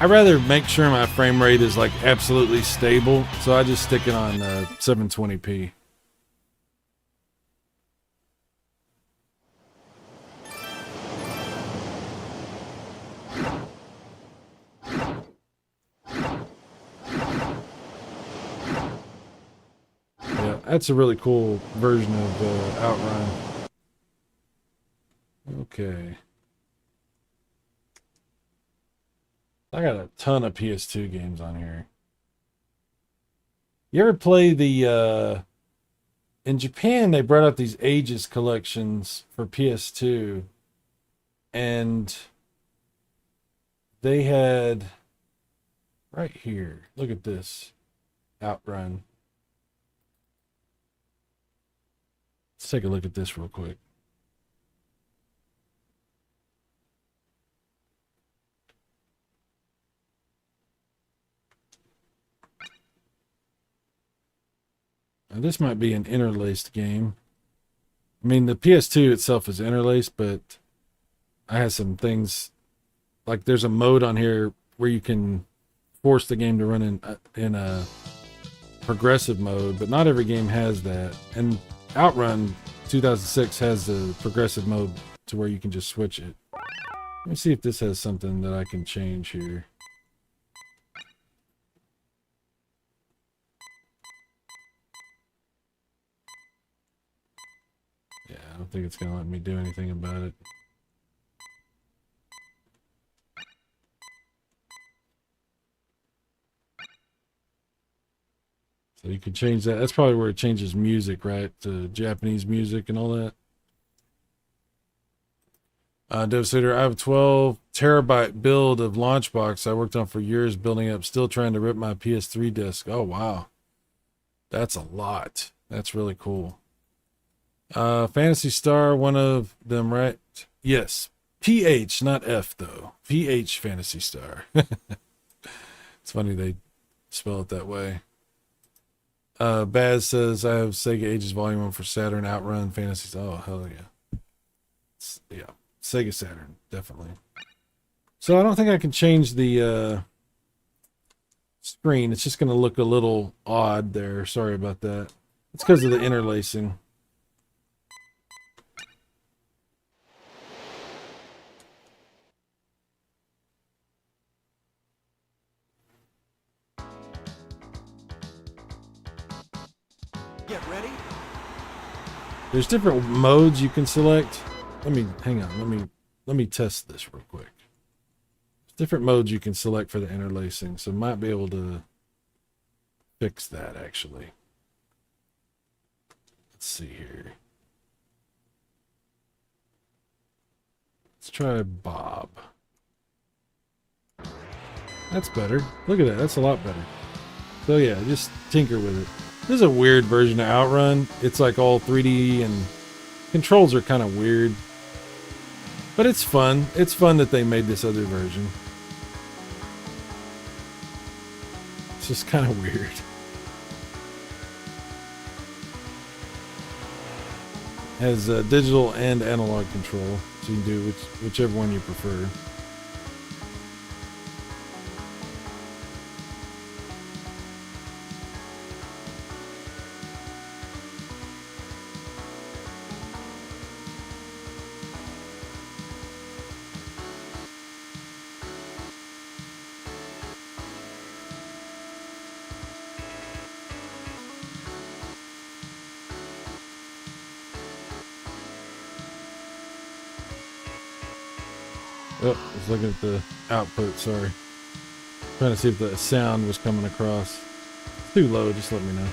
I'd rather make sure my frame rate is like absolutely stable. So I just stick it on 720p. That's a really cool version of Outrun. Okay. I got a ton of PS2 games on here. You ever play the, in Japan, they brought out these Ages collections for PS2. And they had, right here, look at this, Outrun. Let's take a look at this real quick. Now this might be an interlaced game. I mean, the PS2 itself is interlaced, but I have some things, like there's a mode on here where you can force the game to run in a progressive mode, but not every game has that. And Outrun 2006 has the progressive mode to where you can just switch it. Let me see if this has something that I can change here. Yeah, I don't think it's going to let me do anything about it. So you can change that. That's probably where it changes music, right? To Japanese music and all that. Devastator, I have a 12 terabyte build of Launchbox I worked on for years building up, still trying to rip my PS3 disc. Oh, wow. That's a lot. That's really cool. Fantasy Star, one of them, right? Yes. PH, not F, though. PH Fantasy Star. It's funny they spell it that way. Baz says, I have Sega Ages Volume 1 for Saturn, Outrun, Fantasy. Oh, hell yeah. Yeah, Sega Saturn, definitely. So I don't think I can change the screen. It's just going to look a little odd there. Sorry about that. It's because of the interlacing. Get ready. There's different modes you can select. Hang on. Let me test this real quick. There's different modes you can select for the interlacing, so might be able to fix that actually. Let's see here. Let's try Bob. That's better. Look at that. That's a lot better. So yeah, just tinker with it. This is a weird version of Outrun. It's like all 3D and controls are kind of weird. But it's fun. It's fun that they made this other version. It's just kind of weird. Has digital and analog control, so you can do whichever one you prefer. Oh, I was looking at the output, sorry. Trying to see if the sound was coming across. It's too low, just let me know.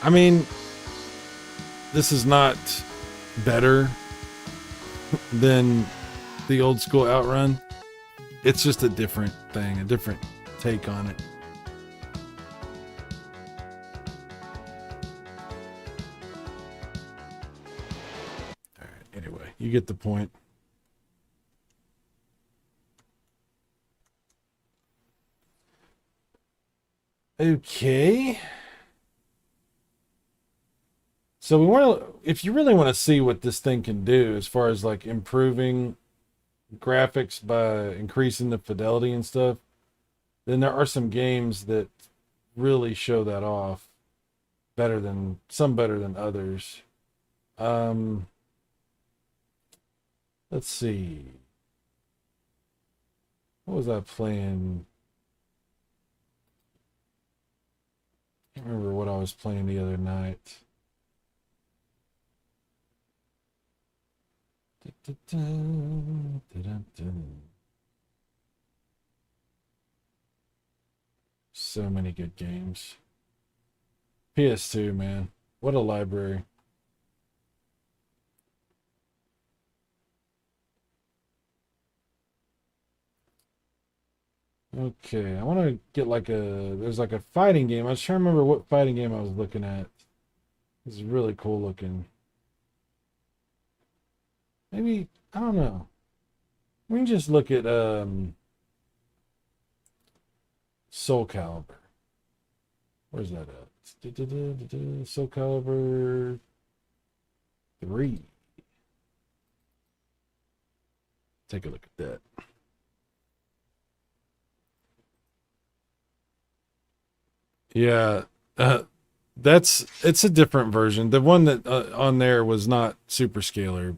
I mean, this is not better than the old school Outrun. It's just a different thing, a different take on it. Anyway, you get the point. Okay. So we want to, if you really want to see what this thing can do as far as like improving graphics by increasing the fidelity and stuff, then there are some games that really show that off better than others. Let's see. What was I playing? I can't remember what I was playing the other night. So many good games. PS2, man. What a library. Okay, I want to get like there's like a fighting game. I was trying to remember what fighting game I was looking at. This is really cool looking. Maybe, I don't know. We can just look at Soul Calibur. Where's that at? Soul Calibur 3. Take a look at that. Yeah, it's a different version. The one that on there was not super scalar.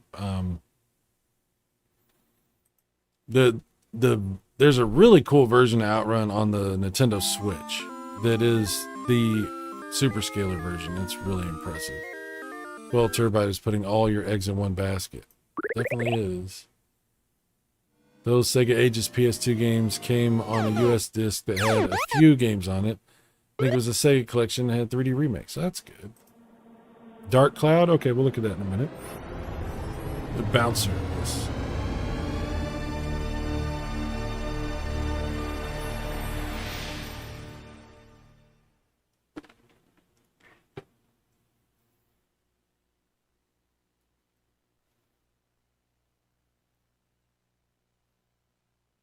There's a really cool version of Outrun on the Nintendo Switch that is the super scalar version. It's really impressive. 12 terabyte is putting all your eggs in one basket. Definitely is. Those Sega Ages PS2 games came on a US disc that had a few games on it. I think it was a Sega collection that had 3D remakes. So that's good. Dark Cloud? Okay, we'll look at that in a minute. The Bouncer. Yes.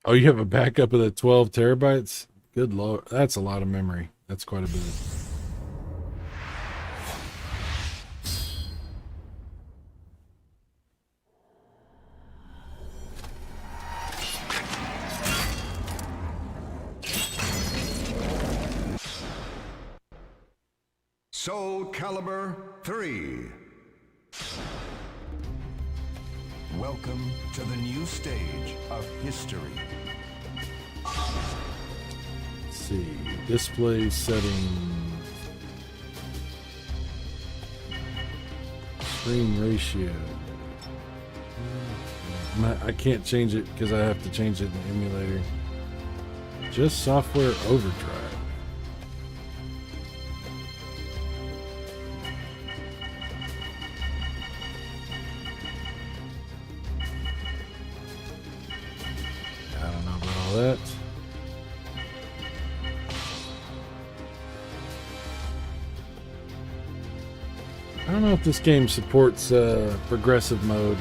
Oh, you have a backup of the 12 terabytes? Good lord. That's a lot of memory. That's quite a bit. Soul Calibur 3. Welcome to the new stage of history. see. Display settings. Screen ratio. I can't change it because I have to change it in the emulator. Just software overdrive. I don't know about all that. I don't know if this game supports progressive mode.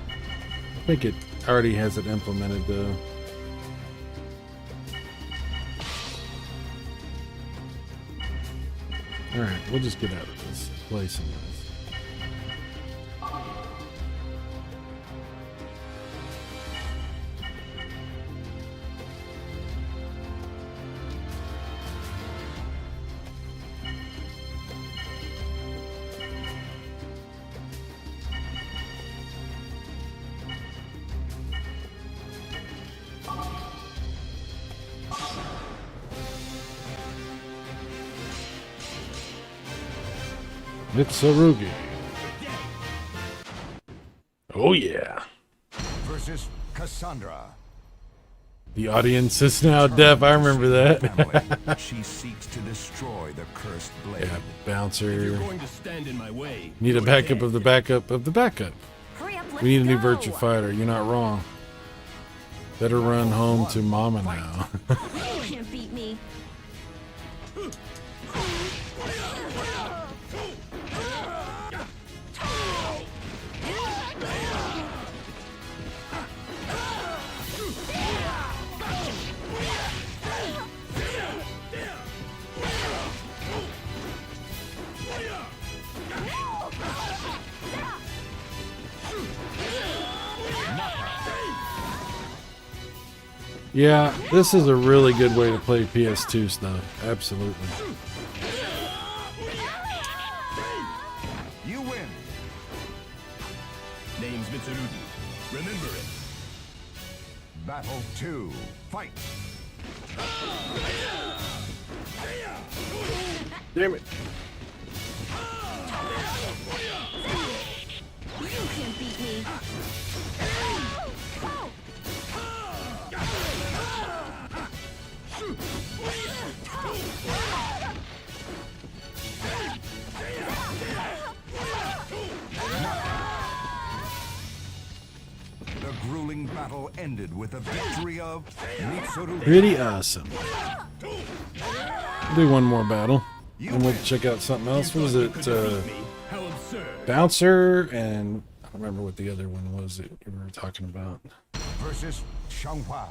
I think it already has it implemented though. Alright, we'll just get out of this. Play some of this. Mitsurugi. Oh yeah. Versus Cassandra. The audience is now deaf. I remember that. Family. She seeks to destroy the cursed blade. Yeah, bouncer. You're going to stand in my way. Need a backup of the backup of the backup. Hurry up, let's We need a new go. virtua fighter. You're not wrong. Better run home to mama now. You can't beat me. Yeah, this is a really good way to play PS2 stuff. Absolutely. You win. Name's Mitsurugi. Remember it. Battle 2. Fight. Damn it. You can't beat me. The grueling battle ended with a victory of Mitsurugi. Pretty awesome. Do one more battle. And we'll check out something else. What was it? How absurd. Bouncer and I don't remember what the other one was that we were talking about. Versus Xianghua.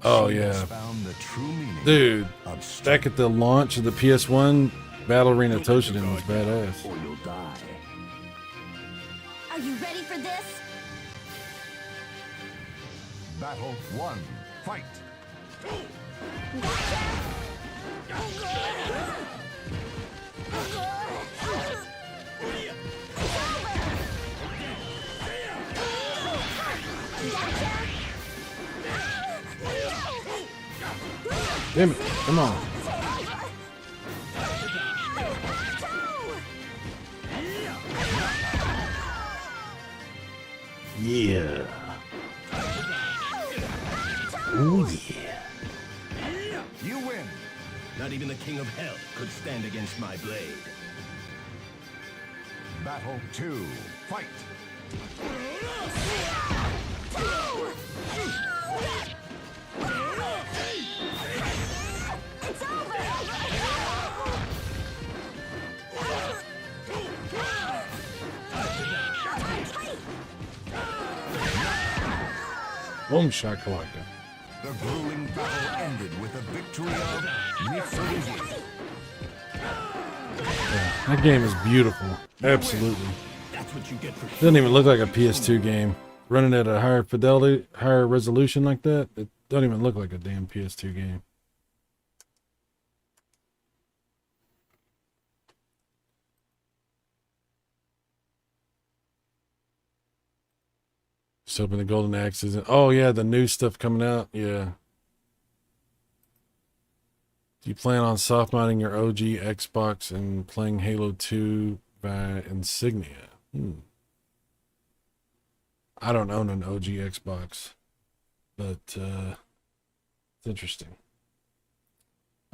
Oh She has yeah. found the true meaning Dude, of strength. back at the launch of the PS1, Battle Arena Toshinden was badass. Or you'll die. Are you ready for this? Battle 1. Fight. Damn it, come on. Yeah. Oh yeah. You win. Not even the king of hell could stand against my blade. Battle 2. Fight. It's over. Boom shakalaka. The grueling battle ended with a victory of Mitsurugi. Yeah, that game is beautiful. Absolutely. That's what you get for Doesn't even look like a PS2 game. Running at a higher fidelity, higher resolution like that, it doesn't even look like a damn PS2 game. Just hoping the Golden Axe isn't. Oh yeah, the new stuff coming out. Yeah, Do you plan on soft modding your OG Xbox and playing Halo 2 via Insignia? I don't own an OG Xbox, but it's interesting.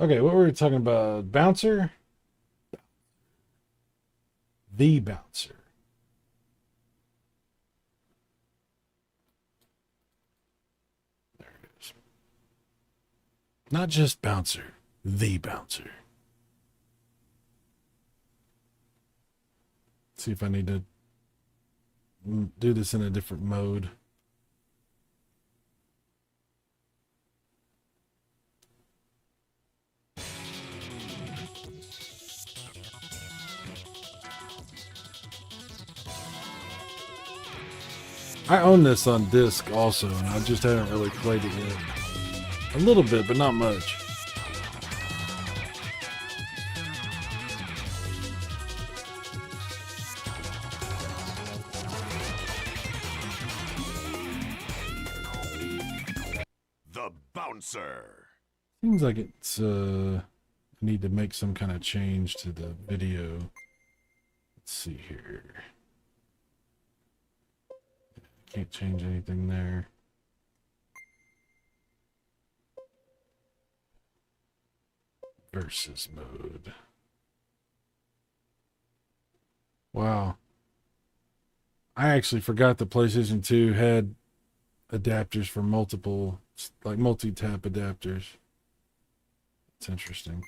Okay, what were we talking about? Bouncer? The Bouncer. There it is. Not just Bouncer, the Bouncer. See if I need to do this in a different mode. I own this on disc also, and I just haven't really played it yet. A little bit, but not much. The Bouncer. Seems like it's I need to make some kind of change to the video. Let's see here. Can't change anything there. Versus mode. Wow. I actually forgot the PlayStation 2 had adapters for multiple, like multi-tap adapters. It's interesting.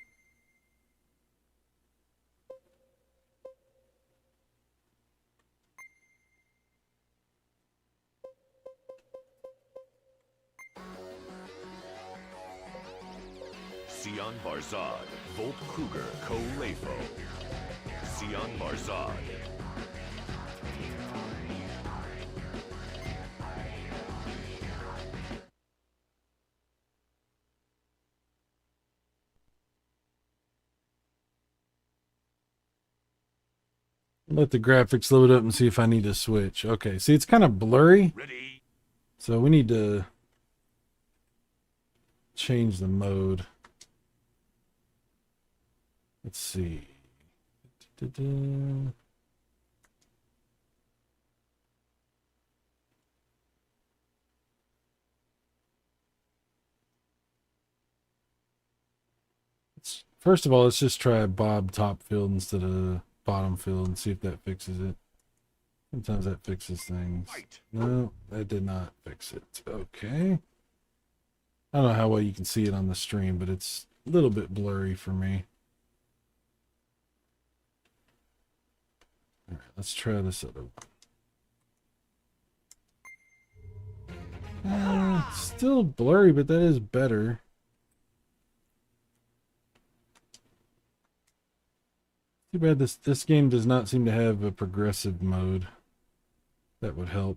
Sion Barzad, Volt Kruger, Ko Lefo. Sion Barzad. Let the graphics load up and see if I need to switch. Okay, see, it's kind of blurry. Ready. So we need to change the mode. Let's see. First of all, let's just try Bob top field instead of bottom field and see if that fixes it. Sometimes that fixes things. No, that did not fix it. Okay. I don't know how well you can see it on the stream, but it's a little bit blurry for me. All right, let's try this other one. Still blurry, but that is better. Too bad this game does not seem to have a progressive mode. That would help.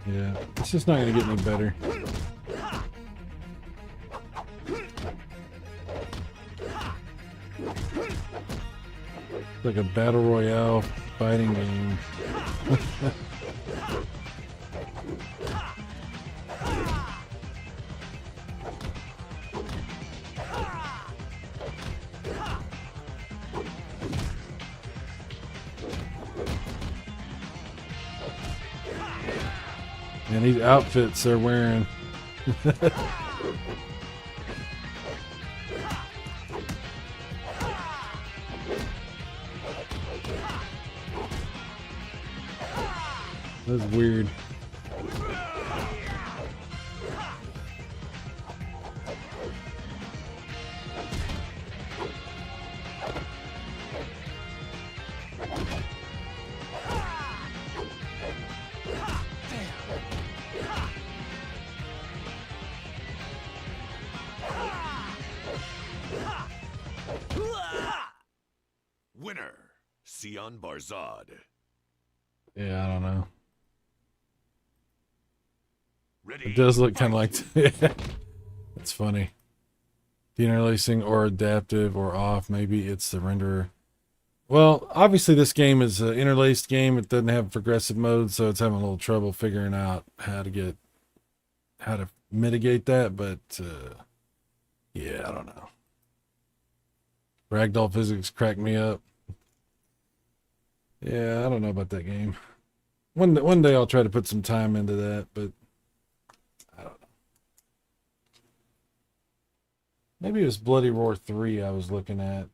Yeah, it's just not going to get any better. It's like a battle royale fighting game. And these outfits they're wearing. That's weird. Winner, Sion Barzad. Yeah, I don't know. Ready. It does look kind of like... That's funny. Deinterlacing or adaptive or off. Maybe it's the renderer. Well, obviously this game is an interlaced game. It doesn't have progressive mode, so it's having a little trouble figuring out how to mitigate that. But yeah, I don't know. Ragdoll physics cracked me up. Yeah, I don't know about that game. One day I'll try to put some time into that, but I don't know. Maybe it was Bloody Roar 3 I was looking at.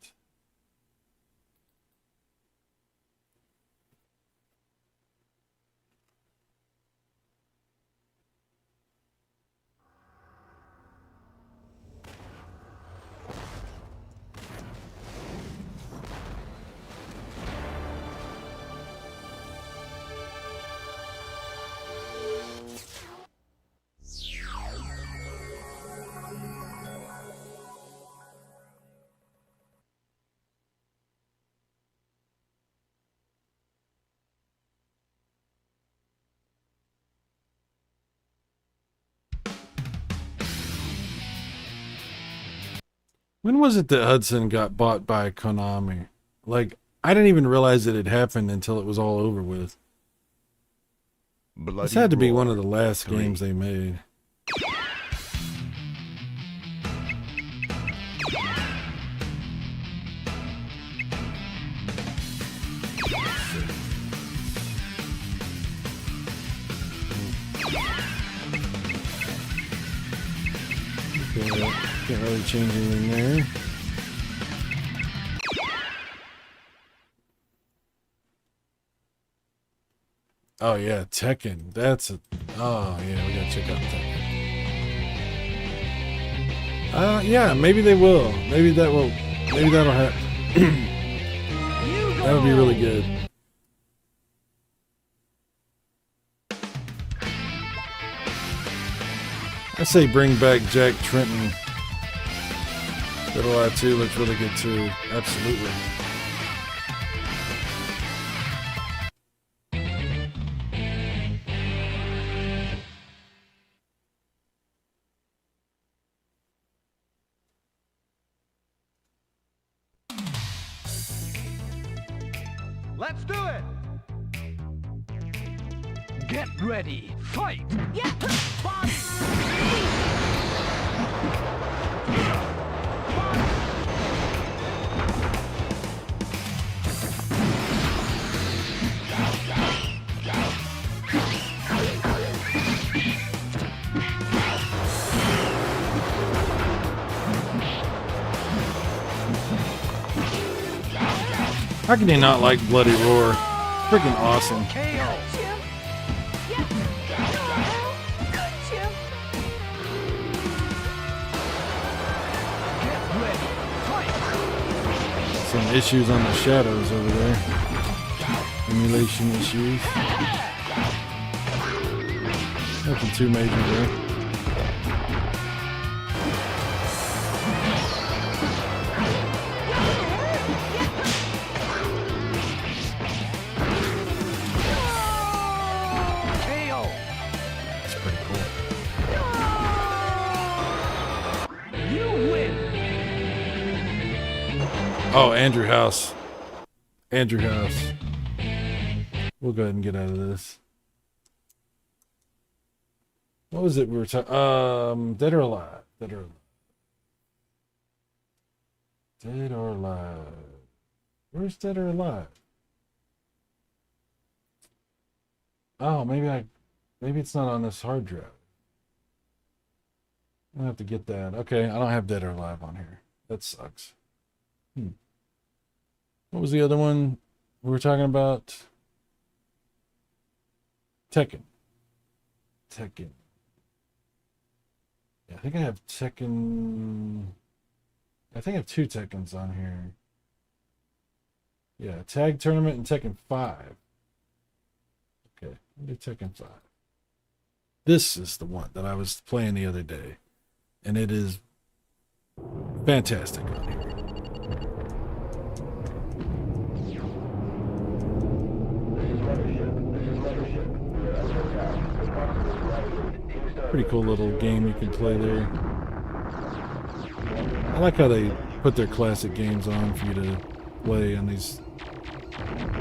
When was it that Hudson got bought by Konami? Like, I didn't even realize it had happened until it was all over with. This had to be one of the last games they made. Can't really change anything there. Oh yeah, Tekken. That's a. Oh yeah, we gotta check out Tekken. Yeah, maybe they will. Maybe that will. Maybe that'll happen. That would be really good. I say bring back Jack Trenton. Dead or Alive 2 looks really good too. Absolutely. Let's do it! Get ready, fight! Yeah. How can you not like Bloody Roar? Freaking awesome. KO! Get ready, fight! Some issues on the shadows over there. Emulation issues. Nothing too major there. Oh, Andrew House. Andrew House. We'll go ahead and get out of this. What was it we were talking? Dead or Alive? Dead or Alive? Dead or Alive? Where's Dead or Alive? Oh, maybe it's not on this hard drive. I have to get that. Okay, I don't have Dead or Alive on here. That sucks. What was the other one we were talking about? Tekken. Tekken. Yeah, I think I have Tekken. I think I have 2 Tekkens on here. Yeah, Tag Tournament and Tekken 5. Okay, I'll do Tekken 5. This is the one that I was playing the other day, and it is fantastic on here. Pretty cool little game you can play there. I like how they put their classic games on for you to play on these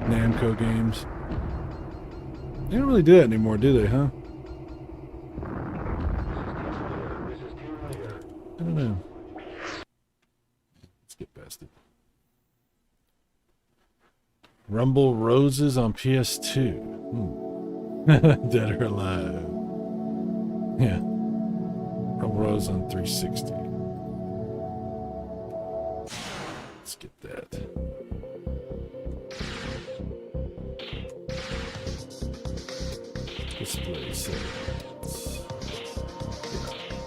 Namco games. They don't really do that anymore, do they, huh? I don't know. Let's get past it. Rumble Roses on PS2. Dead or Alive. Yeah. Rumble Rose on 360. Let's get that. Display settings.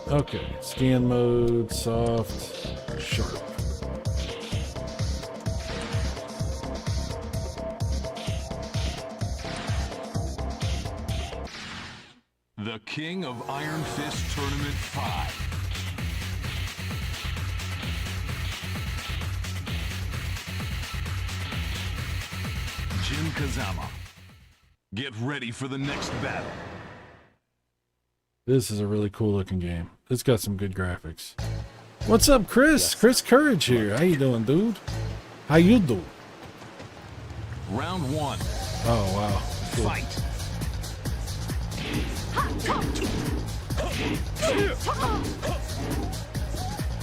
Okay, scan mode, soft, sharp. The King of Iron Fist Tournament 5. Jin Kazama. Get ready for the next battle. This is a really cool looking game. It's got some good graphics. What's up, Chris? Yes. Chris Courage here. How you doing, dude? How you doing? Round 1. Oh, wow. Cool. Fight.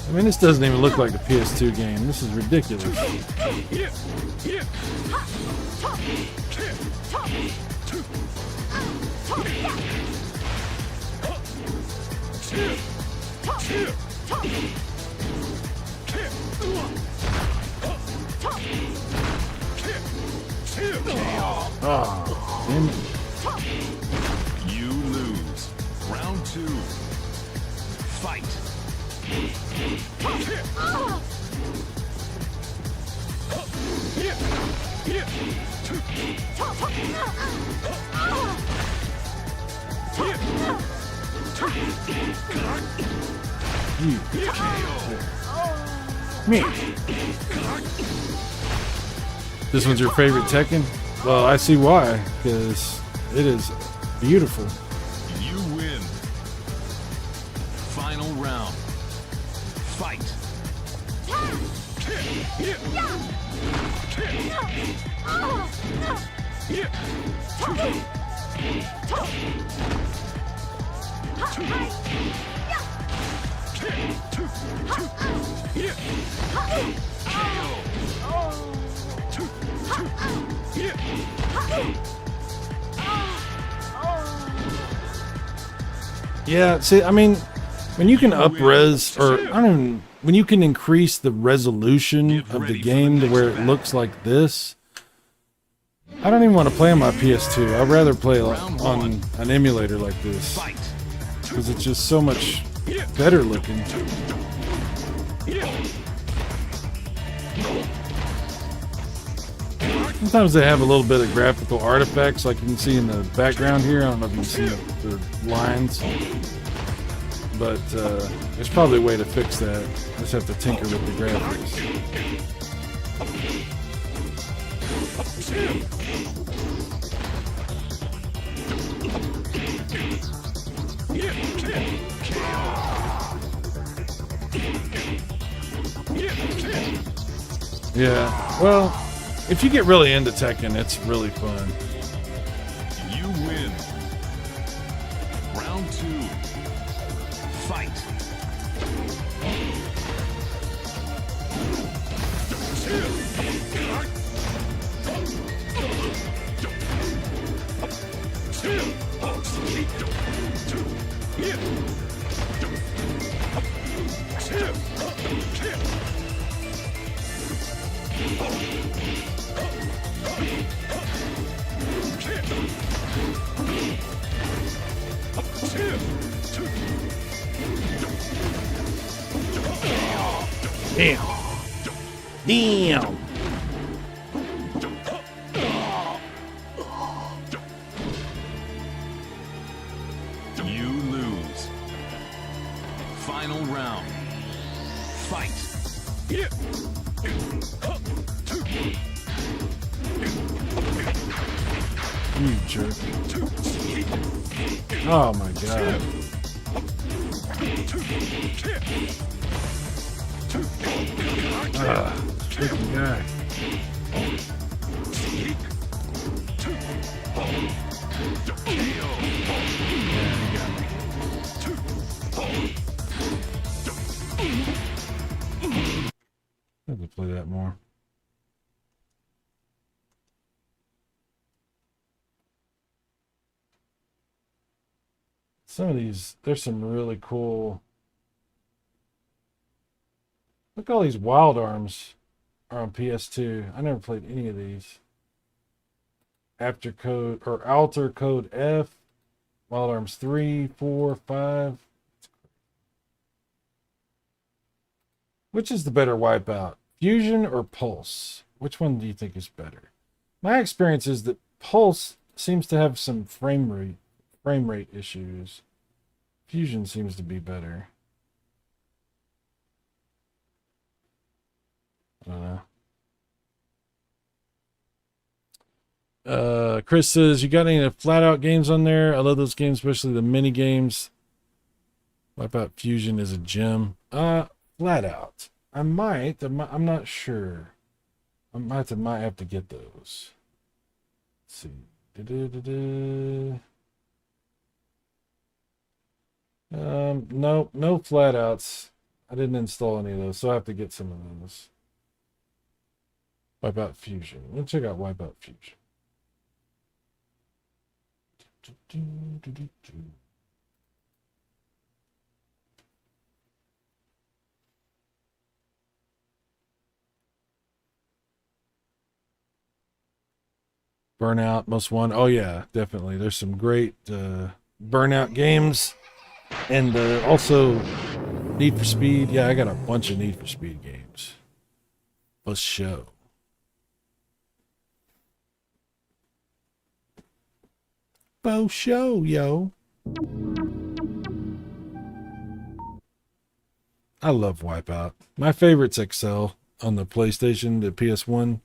I mean, this doesn't even look like a PS2 game. This is ridiculous. Oh, damn it. You lose. Round 2. Fight. Me. This one's your favorite Tekken? Well, I see why, because it is beautiful. You win. Final round. Fight. Yeah, see, I mean, when you can up-res, or I don't even, when you can increase the resolution of the game to where it looks like this, I don't even want to play on my PS2. I'd rather play on an emulator like this, because it's just so much better looking. Sometimes they have a little bit of graphical artifacts, like you can see in the background here. I don't know if you can see the lines, but there's probably a way to fix that. Just have to tinker with the graphics. Yeah, well, if you get really into Tekken, it's really fun. You win. Round 2. Fight. Damn. Damn. You lose. Final round. Fight. You jerk. Oh my god. Freaking guy. I have to play that more. Some of these, there's some really cool. Look at all these Wild Arms are on PS2. I never played any of these. After Code or Alter Code F, Wild Arms 3, 4, 5. Which is the better Wipeout? Fusion or Pulse? Which one do you think is better? My experience is that Pulse seems to have some frame rate issues. Fusion seems to be better. I don't know. Chris says, you got any flat out games on there? I love those games, especially the mini games. Wipeout Fusion is a gem. Flat out. I'm not sure. Might have to get those. Let's see. No, no flat outs. I didn't install any of those, so I have to get some of those. Wipeout Fusion. Let's check out Wipeout Fusion. Burnout, Most One. Oh yeah, definitely. There's some great Burnout games, and also Need for Speed. Yeah, I got a bunch of Need for Speed games. Let's show. Bo show, yo. I love Wipeout. My favorite's Excel on the PlayStation, the PS1,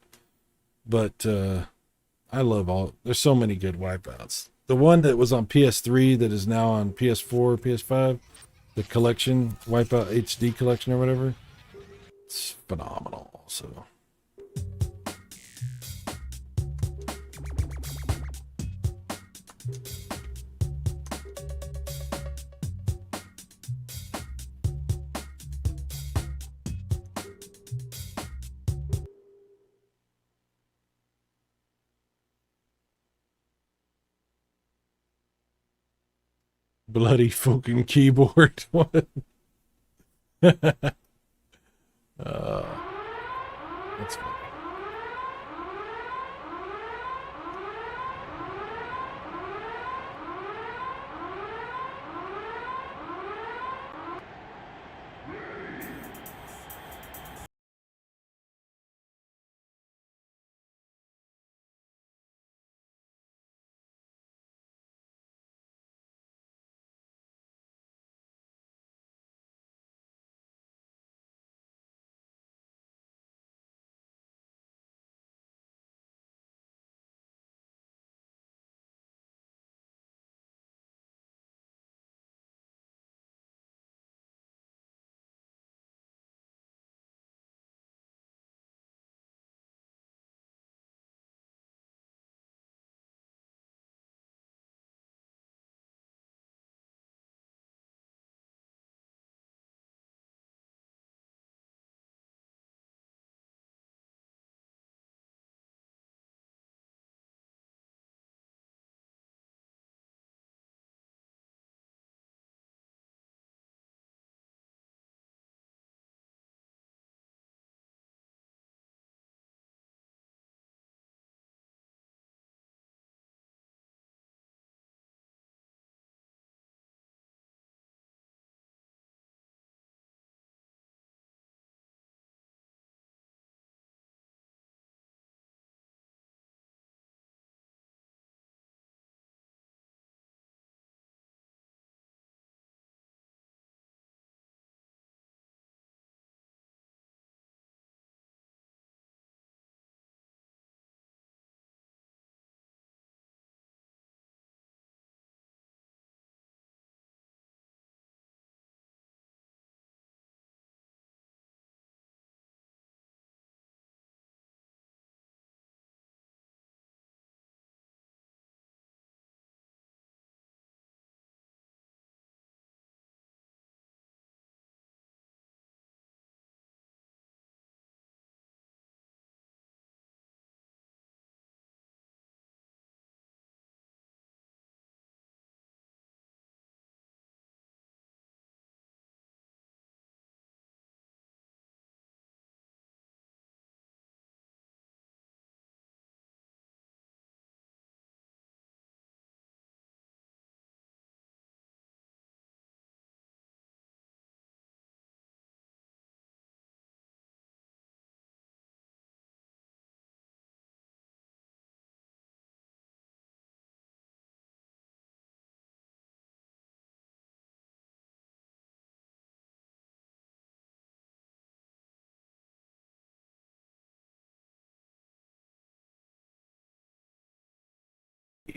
but I love all. There's so many good Wipeouts. The one that was on PS3 that is now on PS4, PS5, the collection, Wipeout HD collection or whatever, it's phenomenal also. Bloody fucking keyboard. What? That's fun.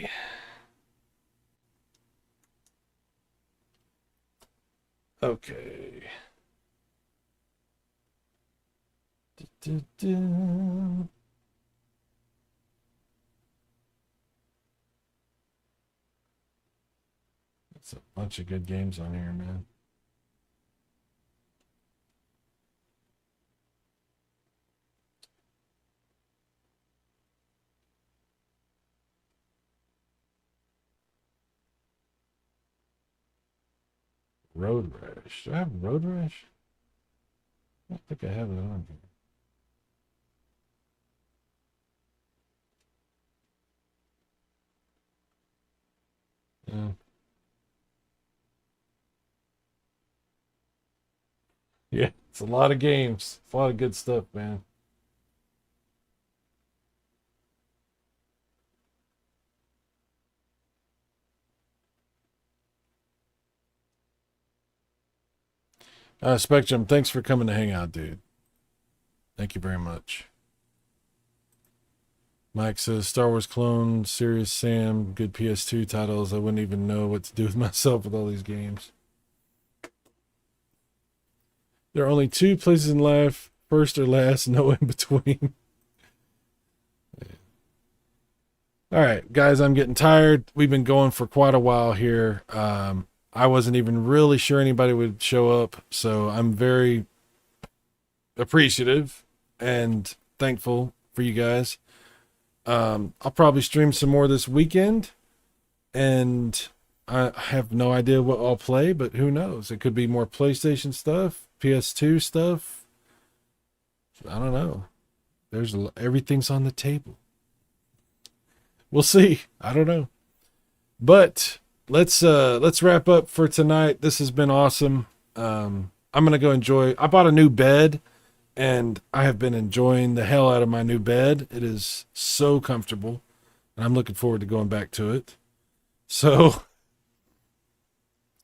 Okay. Okay. Du-du-du. That's a bunch of good games on here, man. Road Rash. Do I have Road Rash? I don't think I have it on here. Yeah. Yeah, it's a lot of games. It's a lot of good stuff, man. Spectrum, thanks for coming to hang out, dude. Thank you very much. Mike says Star Wars Clone, Cyrus, Sam, good PS2 titles. I wouldn't even know what to do with myself with all these games. There are only two places in life, first or last, no in between. All right, guys, I'm getting tired. We've been going for quite a while here. I wasn't even really sure anybody would show up, so I'm very appreciative and thankful for you guys. I'll probably stream some more this weekend, and I have no idea what I'll play, but who knows? It could be more PlayStation stuff, PS2 stuff. I don't know. Everything's on the table. We'll see. I don't know. But let's wrap up for tonight. This has been awesome. I'm gonna go enjoy. I bought a new bed, and I have been enjoying the hell out of my new bed. It is so comfortable, and I'm looking forward to going back to it. So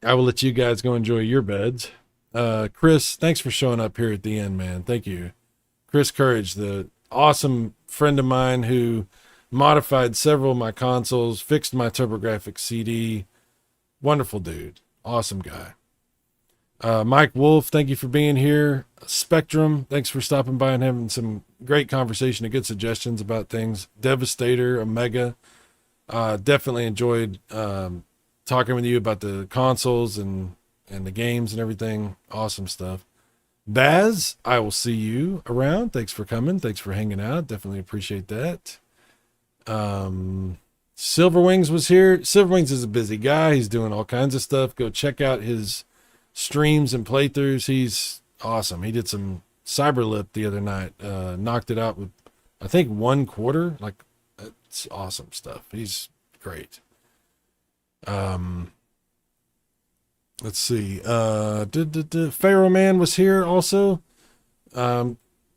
I will let you guys go enjoy your beds. Chris, thanks for showing up here at the end, man. Thank you. Chris Courage, the awesome friend of mine who modified several of my consoles, fixed my TurboGrafx CD. Wonderful dude. Awesome guy. Mike Wolf, thank you for being here. Spectrum, thanks for stopping by and having some great conversation and good suggestions about things. Devastator, Omega, definitely enjoyed talking with you about the consoles and the games and everything. Awesome stuff. Baz, I will see you around. Thanks for coming. Thanks for hanging out. Definitely appreciate that. Silverwings was here. Silverwings is a busy guy. He's doing all kinds of stuff. Go check out his streams and playthroughs. He's awesome. He did some Cyberlip the other night. Knocked it out with, I think, 1/4. Like, it's awesome stuff. He's great. Let's see. Pharaoh Man was here also.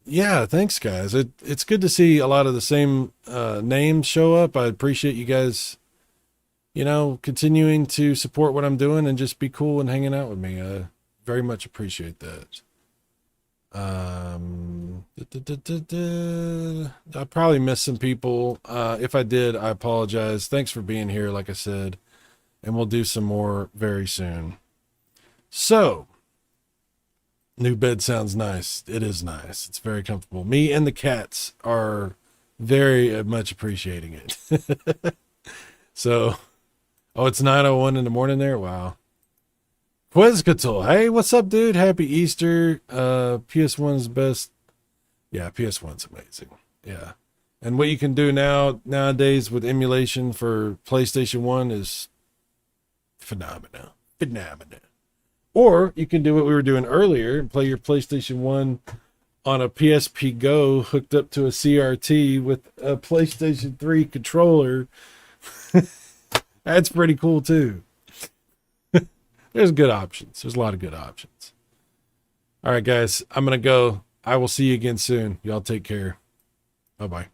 Yeah, thanks, guys. It's good to see a lot of the same names show up. I appreciate you guys, continuing to support what I'm doing and just be cool and hanging out with me. I very much appreciate that. I probably missed some people. If I did, I apologize. Thanks for being here, like I said, and we'll do some more very soon. So, new bed sounds nice. It is nice. It's very comfortable. Me and the cats are very much appreciating it. So, it's 9:01 in the morning there? Wow. Quizcatul, hey, what's up, dude? Happy Easter. PS1's best. Yeah, PS1's amazing. Yeah. And what you can do nowadays with emulation for PlayStation 1 is phenomenal. Or you can do what we were doing earlier and play your PlayStation 1 on a Pspgo hooked up to a CRT with a PlayStation 3 controller. That's pretty cool too. There's good options. There's a lot of good options. All right, guys, I'm going to go. I will see you again soon. Y'all take care. Bye-bye.